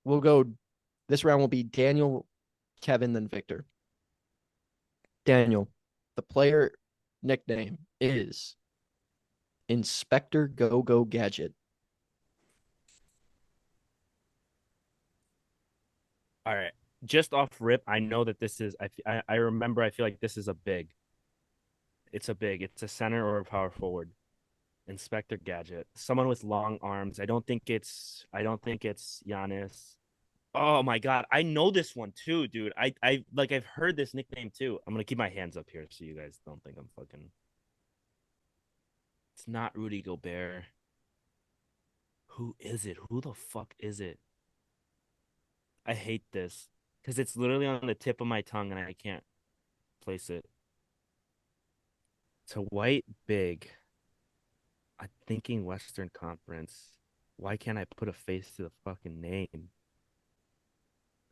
S2: this round will be Daniel, Kevin, then Victor. Daniel, the player nickname is Inspector Go Go Gadget.
S1: All right. Just off rip, I know that this is I remember I feel like this is a big. It's a big. It's a center or a power forward. Inspector Gadget. Someone with long arms. I don't think it's. I don't think it's Giannis. Oh my god, I know this one too, dude. I've heard this nickname too. I'm gonna keep my hands up here so you guys don't think I'm fucking. It's not Rudy Gobert. Who is it? Who the fuck is it? I hate this because it's literally on the tip of my tongue and I can't place it. It's a white big. I'm thinking Western Conference. Why can't I put a face to the fucking name?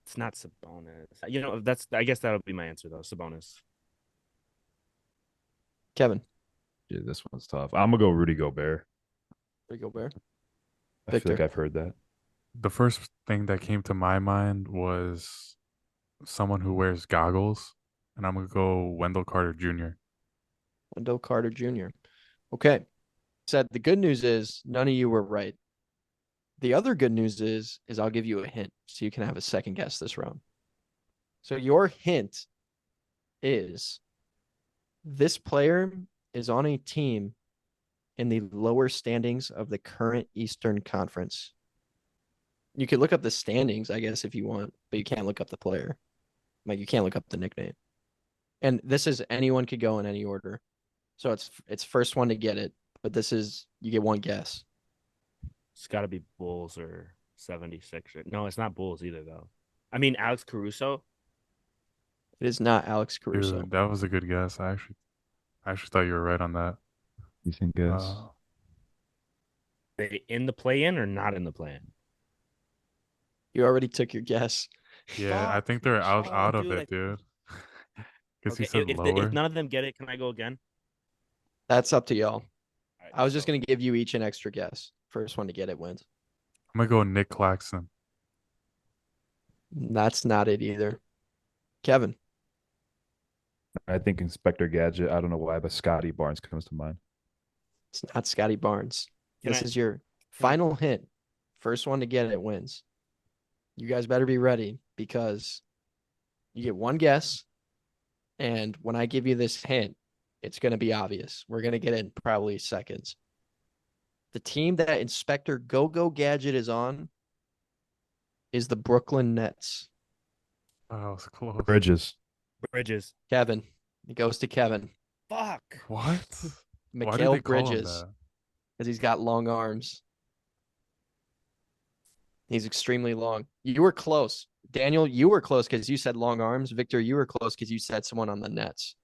S1: It's not Sabonis. You know, that's. I guess that'll be my answer though. Sabonis.
S2: Kevin.
S3: Yeah, this one's tough. I'm gonna go Rudy Gobert.
S2: Rudy Gobert.
S3: I feel like
S2: Victor.
S3: I've heard that.
S4: The first thing that came to my mind was someone who wears goggles, and I'm gonna go Wendell Carter Jr.
S2: Wendell Carter Jr. Okay. Said the good news is none of you were right. The other good news is I'll give you a hint so you can have a second guess this round. So your hint is this player is on a team in the lower standings of the current Eastern Conference. You could look up the standings, I guess, if you want, but you can't look up the player. Like you can't look up the nickname. And this is anyone could go in any order. So it's first one to get it, but this is you get one guess.
S1: It's got to be Bulls or 76. No, it's not Bulls either though. I mean Alex Caruso.
S2: It is not Alex Caruso.
S4: Dude, that was a good guess. I actually thought you were right on that.
S3: You think guess?
S1: They in the play-in or not in the play-in?
S2: You already took your guess.
S4: Yeah, I
S1: Fuck.
S4: think they're out
S1: Oh,
S4: out of
S1: dude,
S4: it, dude. Because he
S1: Okay,
S4: said
S1: if
S4: lower.
S1: none of them get it, can I go again?
S2: That's up to y'all.
S1: All right,
S2: I was just
S1: so
S2: gonna give you each an extra guess. First one to get it wins.
S4: I'm gonna go Nick Claxton.
S2: That's not it either. Kevin.
S3: I think Inspector Gadget. I don't know why, but Scotty Barnes comes to mind.
S2: It's not Scotty Barnes.
S1: Can
S2: This
S1: I-
S2: is your final hint. First one to get it wins. You guys better be ready because you get one guess. And when I give you this hint, it's going to be obvious. We're going to get it in probably seconds. The team that Inspector Go-Go Gadget is on is the Brooklyn Nets.
S4: Oh, that was close.
S3: Bridges.
S1: Bridges.
S2: Kevin. It goes to Kevin.
S1: Fuck.
S4: What? Why did
S2: Mikal
S4: they call him
S2: Bridges,
S4: that?
S2: because he's got long arms. He's extremely long. You were close. Daniel, you were close because you said long arms. Victor, you were close because you said someone on the Nets.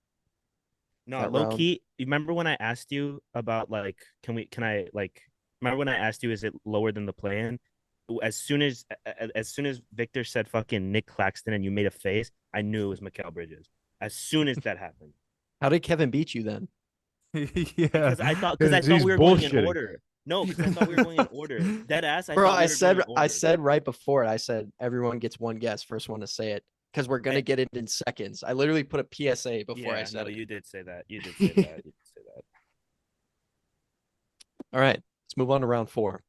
S1: No,
S2: That
S1: low
S2: round.
S1: key. You remember when I asked you about like, remember when I asked you, is it lower than the play-in? As soon as Victor said fucking Nick Claxton and you made a face, I knew it was Mikal Bridges. As soon as that happened,
S2: How did Kevin beat you then?
S4: Yeah,
S1: because I thought
S3: he's
S1: we were going in
S3: bullshitting.
S1: order. No, because I thought we were going in order. Dead ass. I
S2: Bro,
S1: thought we
S2: I
S1: were
S2: said
S1: going in order.
S2: I said right before it, I said everyone gets one guess, first one to say it. Because we're gonna get it in seconds. I literally put a PSA before I said
S1: no,
S2: it.
S1: you did say that. You did say that. You did say that.
S2: All right, let's move on to round 4.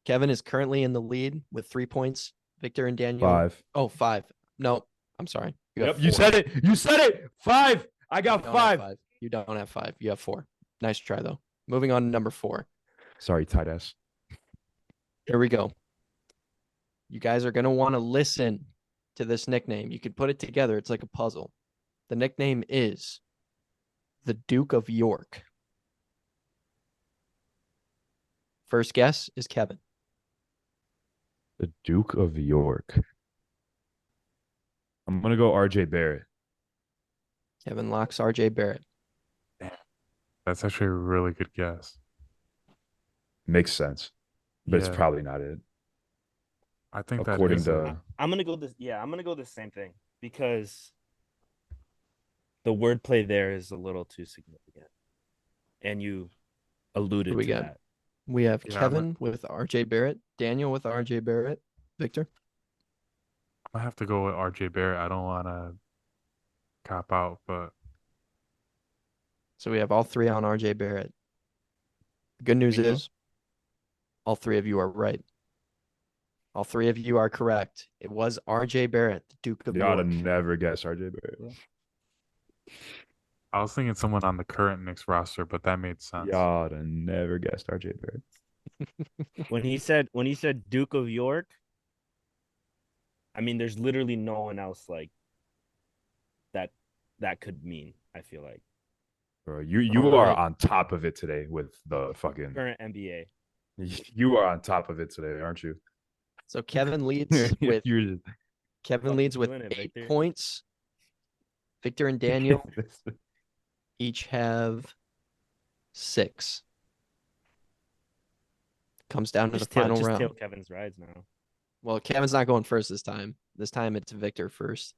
S2: Kevin is currently in the lead with 3 points. Victor and Daniel.
S3: 5.
S2: Oh, 5. No, I'm sorry. You have
S3: Yep, you
S2: 4.
S3: said it. You said it. 5. I got
S2: You don't have
S3: 5.
S2: You don't have 5. You have 4. Nice try though. Moving on to number 4.
S3: Sorry, tight ass.
S2: Here we go. You guys are gonna want to listen to this nickname. You can put it together. It's like a puzzle. The nickname is the Duke of York. First guess is Kevin.
S3: The Duke of York. I'm gonna go RJ Barrett.
S2: Kevin locks RJ Barrett.
S4: that's actually a really good guess.
S3: Makes sense, but it's
S4: Yeah,
S3: probably not it.
S4: I think that
S3: According
S4: is
S3: to
S4: it.
S1: I'm gonna go this. Yeah, I'm gonna go the same thing because the wordplay there is a little too significant, and you alluded
S2: we
S1: to
S2: got?
S1: that.
S2: We have
S4: Yeah,
S2: Kevin with RJ Barrett, Daniel with RJ Barrett, Victor.
S4: I have to go with RJ Barrett. I don't want to cop out, but
S2: So we have all 3 on RJ Barrett. The good news
S1: We go.
S2: is all 3 of you are right. All 3 of you are correct. It was RJ Barrett, the Duke of
S3: you ought to
S2: York.
S3: never guess RJ Barrett.
S4: I was thinking someone on the current Knicks roster, but that made sense.
S3: Y'all have never guessed RJ Barrett.
S1: When he said Duke of York, I mean, there's literally no one else like that that could mean. I feel like
S3: Bro, you
S2: All
S3: are
S2: right.
S3: on top of it today with the fucking.
S1: current NBA.
S3: You are on top of it today, aren't you?
S2: So Kevin leads with
S3: You're just,
S1: Fucking
S2: 8
S1: killing it, Victor.
S2: points. Victor and Daniel each have 6. Comes down to the final
S1: Just tail
S2: round.
S1: Kevin's rides now.
S2: Well, Kevin's not going first this time. This time it's Victor first.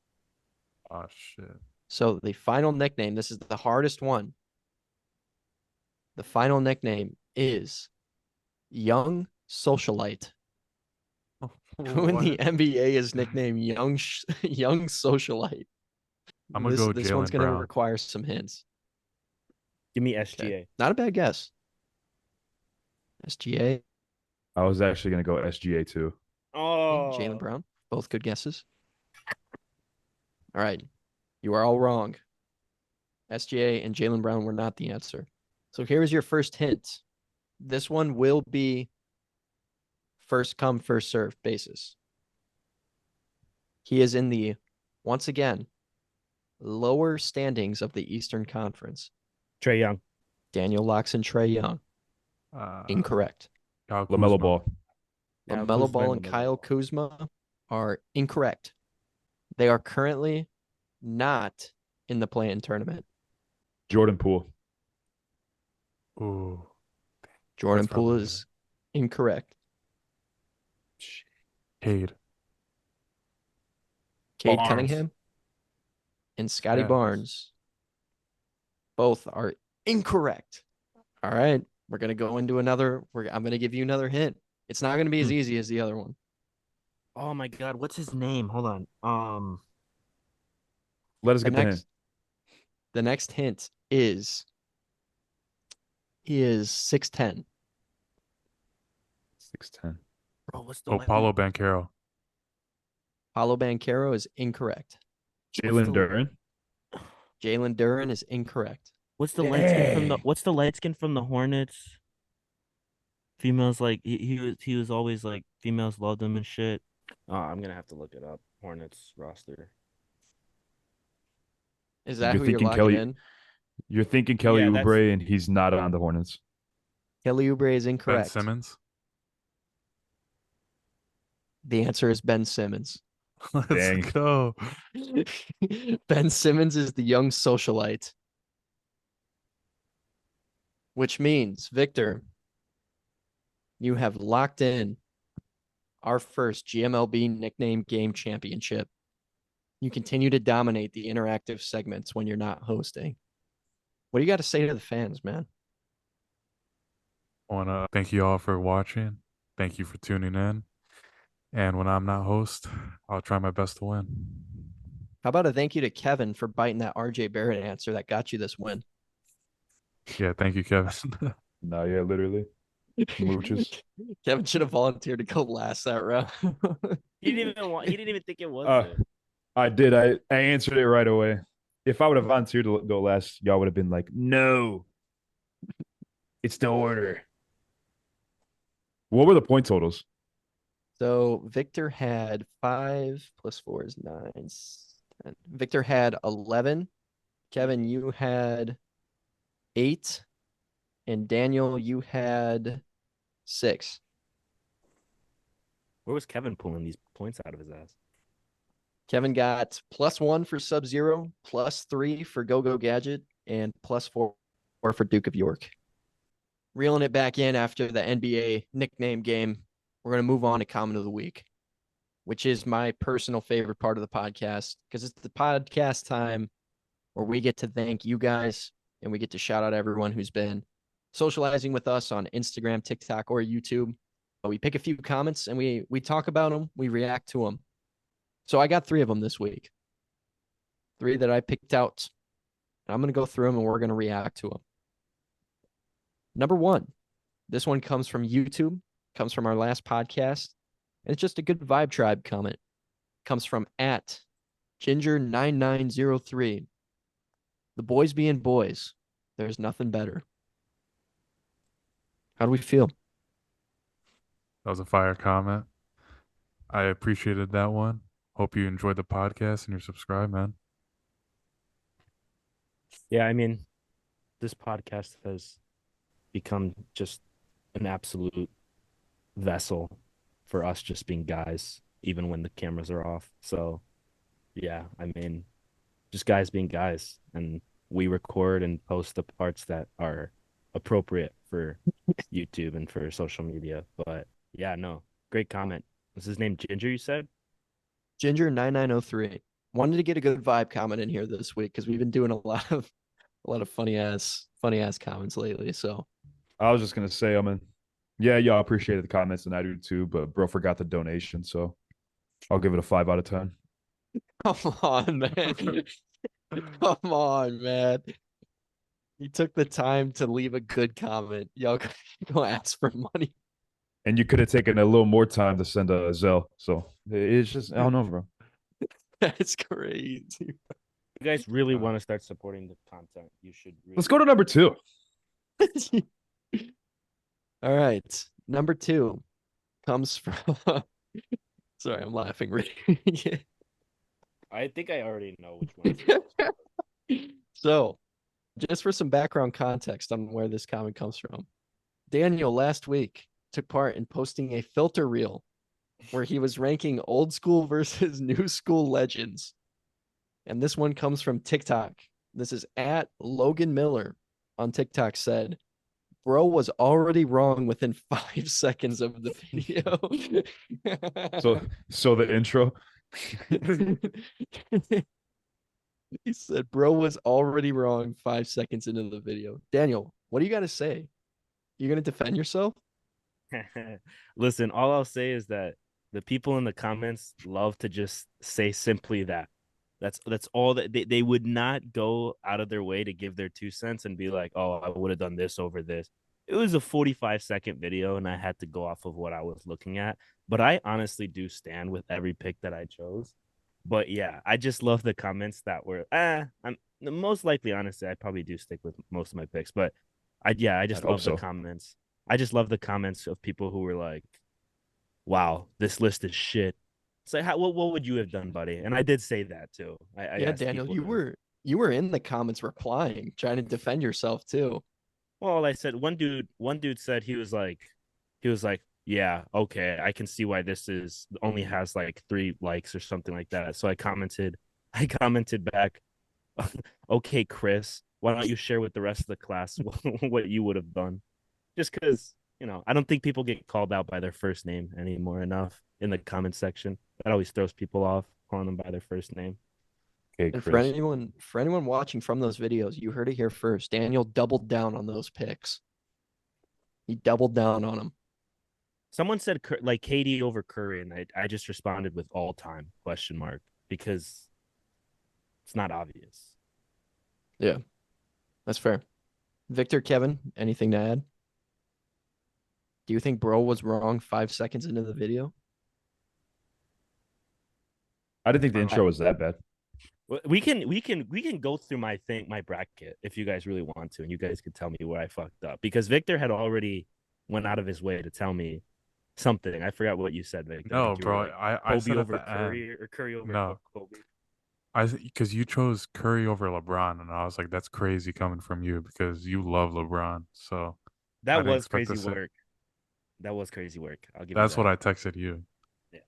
S4: Oh shit.
S2: So the final nickname, this is the hardest one. The final nickname is Young Socialite. Who in the
S4: What?
S2: NBA is nicknamed Young Socialite?
S4: I'm gonna
S2: This
S4: go
S2: this one's
S4: Jalen
S2: gonna
S4: Brown.
S2: require some hints.
S1: Give me
S2: Okay.
S1: SGA.
S2: Not a bad guess. SGA
S3: I was actually gonna go SGA too.
S2: and Jalen
S1: Oh,
S2: Brown. Both good guesses. All right. You are all wrong. SGA and Jalen Brown were not the answer. So here's your first hint. This one will be first come, first serve basis. He is in the, once again, lower standings of the Eastern Conference.
S1: Trae Young.
S2: Daniel locks in Trae Young.
S4: Uh,
S2: Incorrect.
S4: Kyle
S3: LaMelo
S4: Kuzma.
S3: Ball.
S1: Kyle
S2: LaMelo
S1: Kuzma
S2: Ball
S1: and
S2: and
S1: LaMelo
S2: Kyle
S1: Ball.
S2: Kuzma are incorrect. They are currently not in the play-in tournament.
S3: Jordan Poole.
S4: Ooh,
S2: Jordan
S4: that's
S2: Poole
S4: probably
S2: is incorrect.
S4: Cade.
S2: Cade
S3: Barnes.
S2: Cunningham and Scotty
S4: Yes.
S2: Barnes both are incorrect. All right. We're going to go into another. I'm going to give you another hint. It's not going to be as easy as the other one.
S1: Oh my God, what's his name? Hold on.
S3: Let us
S2: The
S3: get the hint.
S2: next hint is he is 6'10.
S3: 6'10.
S1: Bro, what's the
S4: Oh, Paulo Banchero.
S2: Paulo Banchero is incorrect.
S3: Jalen Duren.
S2: Jalen Duren is incorrect.
S1: What's the light skin from the
S3: Dang.
S1: What's the light skin from the Hornets? Females like he was always like females loved him and shit. I'm gonna have to look it up. Hornets roster.
S2: Is that
S3: You're
S2: who you're
S3: thinking
S2: locking
S3: Kelly.
S2: in?
S3: You're thinking Kelly
S1: Yeah, that's
S3: Oubre, and he's not on the Hornets.
S2: Kelly Oubre is
S4: Ben
S2: incorrect.
S4: Simmons.
S2: The answer is Ben Simmons.
S4: Let's
S3: Dang.
S4: go.
S2: Ben Simmons is the young socialite. Which means, Victor, you have locked in our first GMLB nickname game championship. You continue to dominate the interactive segments when you're not hosting. What do you got to say to the fans, man?
S4: I want to thank you all for watching. Thank you for tuning in. And when I'm not host, I'll try my best to win.
S2: How about a thank you to Kevin for biting that RJ Barrett answer that got you this win?
S4: Yeah, thank you, Kevin.
S3: No, yeah, literally. Mooches.
S2: Kevin should have volunteered to go last that round.
S1: he didn't even think it was
S3: Uh,
S1: it.
S3: I did. I answered it right away. If I would have volunteered to go last, y'all would have been like, no, it's the order. What were the point totals?
S2: So Victor had 5 plus 4 is 9. 10. Victor had 11. Kevin, you had 8. And Daniel, you had 6.
S1: Where was Kevin pulling these points out of his ass?
S2: Kevin got +1 for Sub-Zero, +3 for Go-Go Gadget, and +4 for Duke of York. Reeling it back in after the NBA nickname game, we're going to move on to Comment of the Week, which is my personal favorite part of the podcast because it's the podcast time where we get to thank you guys and we get to shout out everyone who's been socializing with us on Instagram, TikTok, or YouTube. We pick a few comments and we talk about them, we react to them. So I got 3 of them this week. 3 that I picked out. I'm going to go through them and we're going to react to them. Number 1, this one comes from YouTube, comes from our last podcast, and it's just a good vibe tribe comment. Comes from @Ginger9903. The boys being boys. There's nothing better. How do we feel?
S4: That was a fire comment. I appreciated that one. Hope you enjoyed the podcast and you're subscribed, man.
S1: Yeah, I mean, this podcast has become just an absolute vessel for us just being guys, even when the cameras are off. So, yeah, I mean, just guys being guys. And we record and post the parts that are appropriate for YouTube and for social media. But yeah, no, great comment. Was his name Ginger, you said?
S2: Ginger 9903. Wanted to get a good vibe comment in here this week because we've been doing a lot of funny ass comments lately. So
S3: I was just gonna say, I mean, yeah, y'all appreciated the comments, and I do too. But bro forgot the donation, so I'll give it a 5 out of 10.
S2: come on, man. Come on, man. You took the time to leave a good comment. Y'all go ask for money.
S3: And you could have taken a little more time to send a Zelle. So it's just, I don't know, bro.
S2: That's crazy.
S1: You guys really
S4: Uh,
S1: want to start supporting the content, you should really.
S3: Let's go to number 2.
S2: All right. Number 2 comes from sorry, I'm laughing.
S1: I think I already know which one it is.
S2: So, just for some background context on where this comment comes from, Daniel last week took part in posting a filter reel where he was ranking old school versus new school legends. And this one comes from TikTok. This is at Logan Miller on TikTok said, bro was already wrong within 5 seconds of the video.
S3: So the intro.
S2: He said, bro was already wrong 5 seconds into the video. Daniel, what do you got to say? You going to defend yourself?
S1: Listen, all I'll say is that the people in the comments love to just say simply that. That's all that they would not go out of their way to give their 2 cents and be like, oh, I would have done this over this. It was a 45-second video and I had to go off of what I was looking at. But I honestly do stand with every pick that I chose. But yeah, I just love the comments that were I'm most likely honestly I probably do stick with most of my picks, but I
S3: I'd
S1: just
S3: hope
S1: love the
S3: so.
S1: comments. I just love the comments of people who were like, "Wow, this list is shit." It's like, what would you have done, buddy? And I did say that too. I
S2: Yeah,
S1: asked
S2: Daniel,
S1: people
S2: you
S1: to.
S2: were you were in the comments replying, trying to defend yourself too.
S1: Well, I said one dude said he was like, yeah, okay, I can see why this is only has like 3 likes or something like that. So I commented back, okay, Chris, why don't you share with the rest of the class what you would have done? Just because I don't think people get called out by their first name anymore enough in the comment section. That always throws people off, calling them by their first name.
S3: Okay,
S2: And for
S3: Chris.
S2: anyone watching from those videos, you heard it here first. Daniel doubled down on those picks. He doubled down on them.
S1: Someone said like KD over Curry, and I just responded with all time question mark because it's not obvious.
S2: Yeah, that's fair. Victor, Kevin, anything to add? Do you think bro was wrong 5 seconds into the video?
S3: I didn't think the
S1: Uh,
S2: I
S3: intro was that bad.
S1: we can go through my bracket if you guys really want to, and you guys could tell me where I fucked up because Victor had already went out of his way to tell me something. I forgot what you said, Victor. I
S4: No,
S1: think you were
S4: bro.
S1: like
S4: I
S1: Kobe
S4: said at
S1: over
S4: the end.
S1: Curry or Curry over
S4: No,
S1: Kobe.
S4: because you chose Curry over LeBron, and I was like, that's crazy coming from you because you love LeBron. So I
S1: That
S4: didn't
S1: was
S4: expect to
S1: crazy
S4: say.
S1: work. That was crazy work. I'll give you
S4: That's what
S1: that.
S4: I texted you.
S1: Yeah.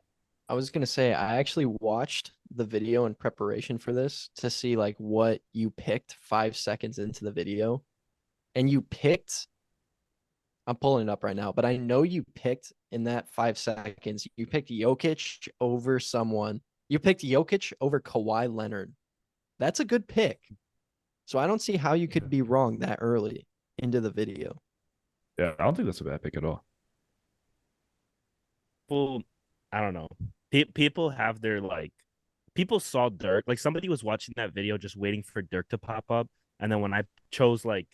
S2: I was gonna say I actually watched the video in preparation for this to see like what you picked 5 seconds into the video. And you picked, I'm pulling it up right now, but I know you picked in that 5 seconds, you picked Jokic over someone. You picked Jokic over Kawhi Leonard. That's a good pick. So I don't see how you
S4: Yeah.
S2: could be wrong that early into the video.
S3: Yeah, I don't think that's a bad pick at all.
S1: People, I don't know. People have their like. People saw Dirk. Like somebody was watching that video, just waiting for Dirk to pop up, and then when I chose like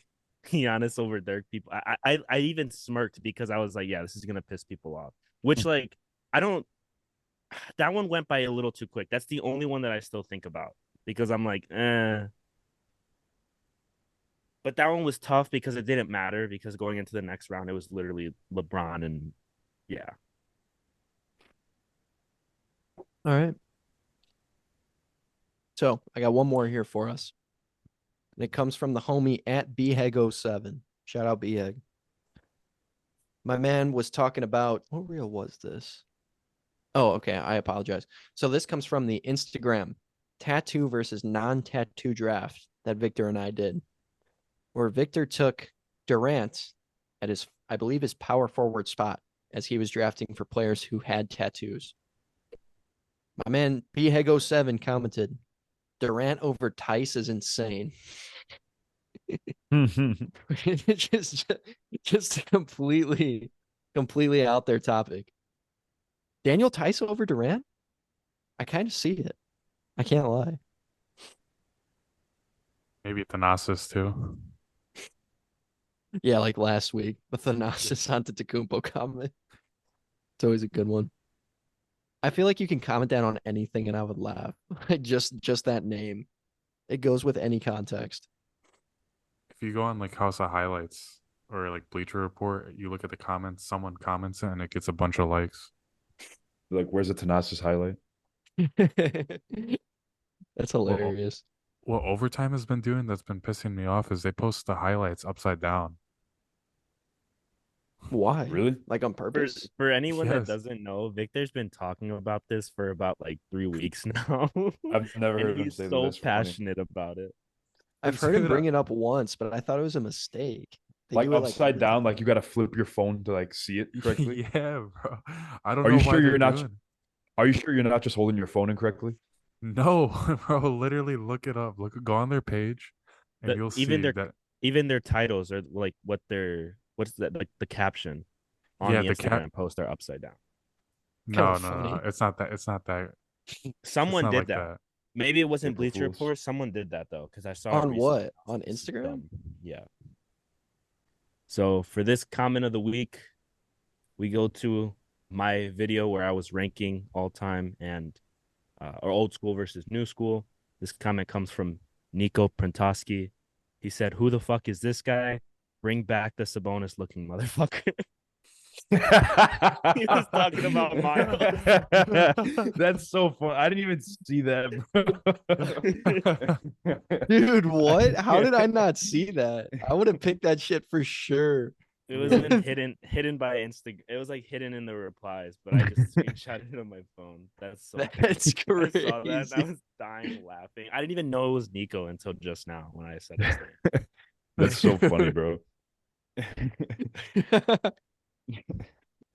S1: Giannis over Dirk, people, I even smirked because I was like, yeah, this is gonna piss people off. Which like I don't. That one went by a little too quick. That's the only one that I still think about because I'm like, But that one was tough because it didn't matter because going into the next round, it was literally LeBron and yeah.
S2: All right. So I got one more here for us. And it comes from the homie at BHEG07. Shout out BHEG. My man was talking about what reel was this? Oh, okay. I apologize. So this comes from the Instagram tattoo versus non-tattoo draft that Victor and I did, where Victor took Durant at his, I believe, his power forward spot as he was drafting for players who had tattoos. My man BHEG07 commented, Durant over Tice is insane. just just completely out there topic. Daniel Tice over Durant? I kind of see it. I can't lie.
S4: Maybe Thanasis too.
S2: Yeah, like last week, the Thanasis Antetokounmpo comment. It's always a good one. I feel like you can comment that on anything and I would laugh. just that name. It goes with any context.
S4: If you go on like House of Highlights or like Bleacher Report, you look at the comments, someone comments it and it gets a bunch of likes.
S3: Like, where's the Thanasis highlight?
S2: That's
S4: Well,
S2: hilarious.
S4: what Overtime has been doing that's been pissing me off is they post the highlights upside down.
S2: Why?
S3: Really?
S2: Like on
S1: For
S2: purpose?
S1: for anyone that
S4: Yes.
S1: doesn't know, Victor's been talking about this for about like 3 weeks now.
S3: I've never
S1: And
S3: heard him
S1: he's
S3: say that.
S1: so
S3: That's funny.
S1: passionate about it.
S2: I've heard him
S4: Dude,
S2: bring it up once, but I thought it was a mistake. They
S3: Like
S2: do it like
S3: upside
S2: every
S3: down,
S2: time.
S3: like you got to flip your phone to like see it correctly.
S4: yeah, bro. I don't
S3: Are
S4: know
S3: you
S4: why
S3: sure
S4: they're
S3: you're not?
S4: doing.
S3: Are you sure you're not just holding your phone incorrectly?
S4: No, bro. Literally, look it up. Go on their page, and
S1: The,
S4: you'll
S1: even
S4: see
S1: their
S4: that.
S1: even their titles are like what's that like the caption on
S4: Yeah,
S1: the
S4: the cat.
S1: Instagram post are upside down.
S2: Kind
S4: No,
S2: of
S4: no, no.
S2: funny.
S4: It's not that. It's not that. It's
S1: Someone
S4: not
S1: did
S4: like
S1: that.
S4: that.
S1: Maybe it wasn't
S3: April
S1: Bleacher
S3: Fools.
S1: Report. Someone did that though, because I saw it
S2: On
S1: recently.
S2: what? On
S1: This is
S2: Instagram?
S1: dumb. Yeah. So for this comment of the week, we go to my video where I was ranking all time and or old school versus new school. This comment comes from Nico Printoski. He said, "Who the fuck is this guy? Bring back the Sabonis looking motherfucker." He was talking about Miles.
S3: That's so fun. I didn't even see that, bro.
S2: Dude, what? How did I not see that? I would have picked that shit for sure.
S1: It was even hidden by Insta. It was like hidden in the replies, but I just screenshotted it on my phone. That's so
S2: That's
S1: funny. I saw that and I
S2: crazy.
S1: was dying laughing. I didn't even know it was Nico until just now when I said his name.
S3: That's so funny, bro.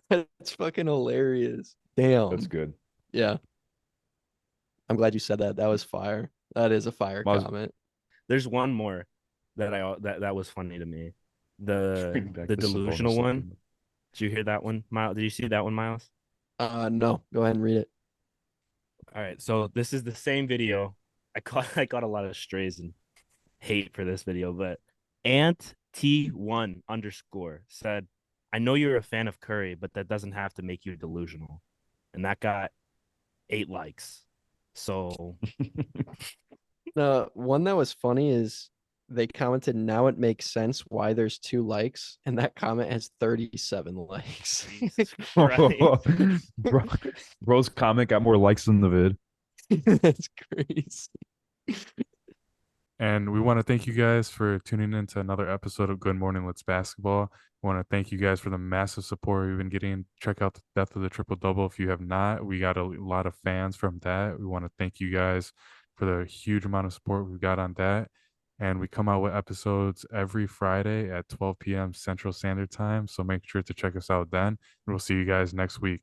S2: That's fucking hilarious. Damn.
S3: That's good.
S2: Yeah. I'm glad you said that. That was fire. That is a fire
S3: Miles-
S2: comment.
S1: There's one more that was funny to me. The
S3: Bring back
S1: the
S3: the
S1: delusional
S3: Sabonis
S1: one.
S3: looking-
S1: Did you hear that one, Miles? Did you see that one, Miles?
S2: No. Go ahead and read it.
S1: All right, so this is the same video. I got a lot of strays and hate for this video, but Ant T1 underscore said, "I know you're a fan of Curry, but that doesn't have to make you delusional." And that got 8 likes. So
S2: The one that was funny is they commented, now it makes sense why there's 2 likes, and that comment has 37 likes.
S1: Jesus Christ.
S3: Bro's comment got more likes than the vid.
S2: That's crazy.
S4: And we want to thank you guys for tuning in to another episode of Good Morning Let's Basketball. We want to thank you guys for the massive support we've been getting. Check out the Death of the Triple Double if you have not. We got a lot of fans from that. We want to thank you guys for the huge amount of support we've got on that. And we come out with episodes every Friday at 12 p.m. Central Standard Time. So make sure to check us out then. And we'll see you guys next week.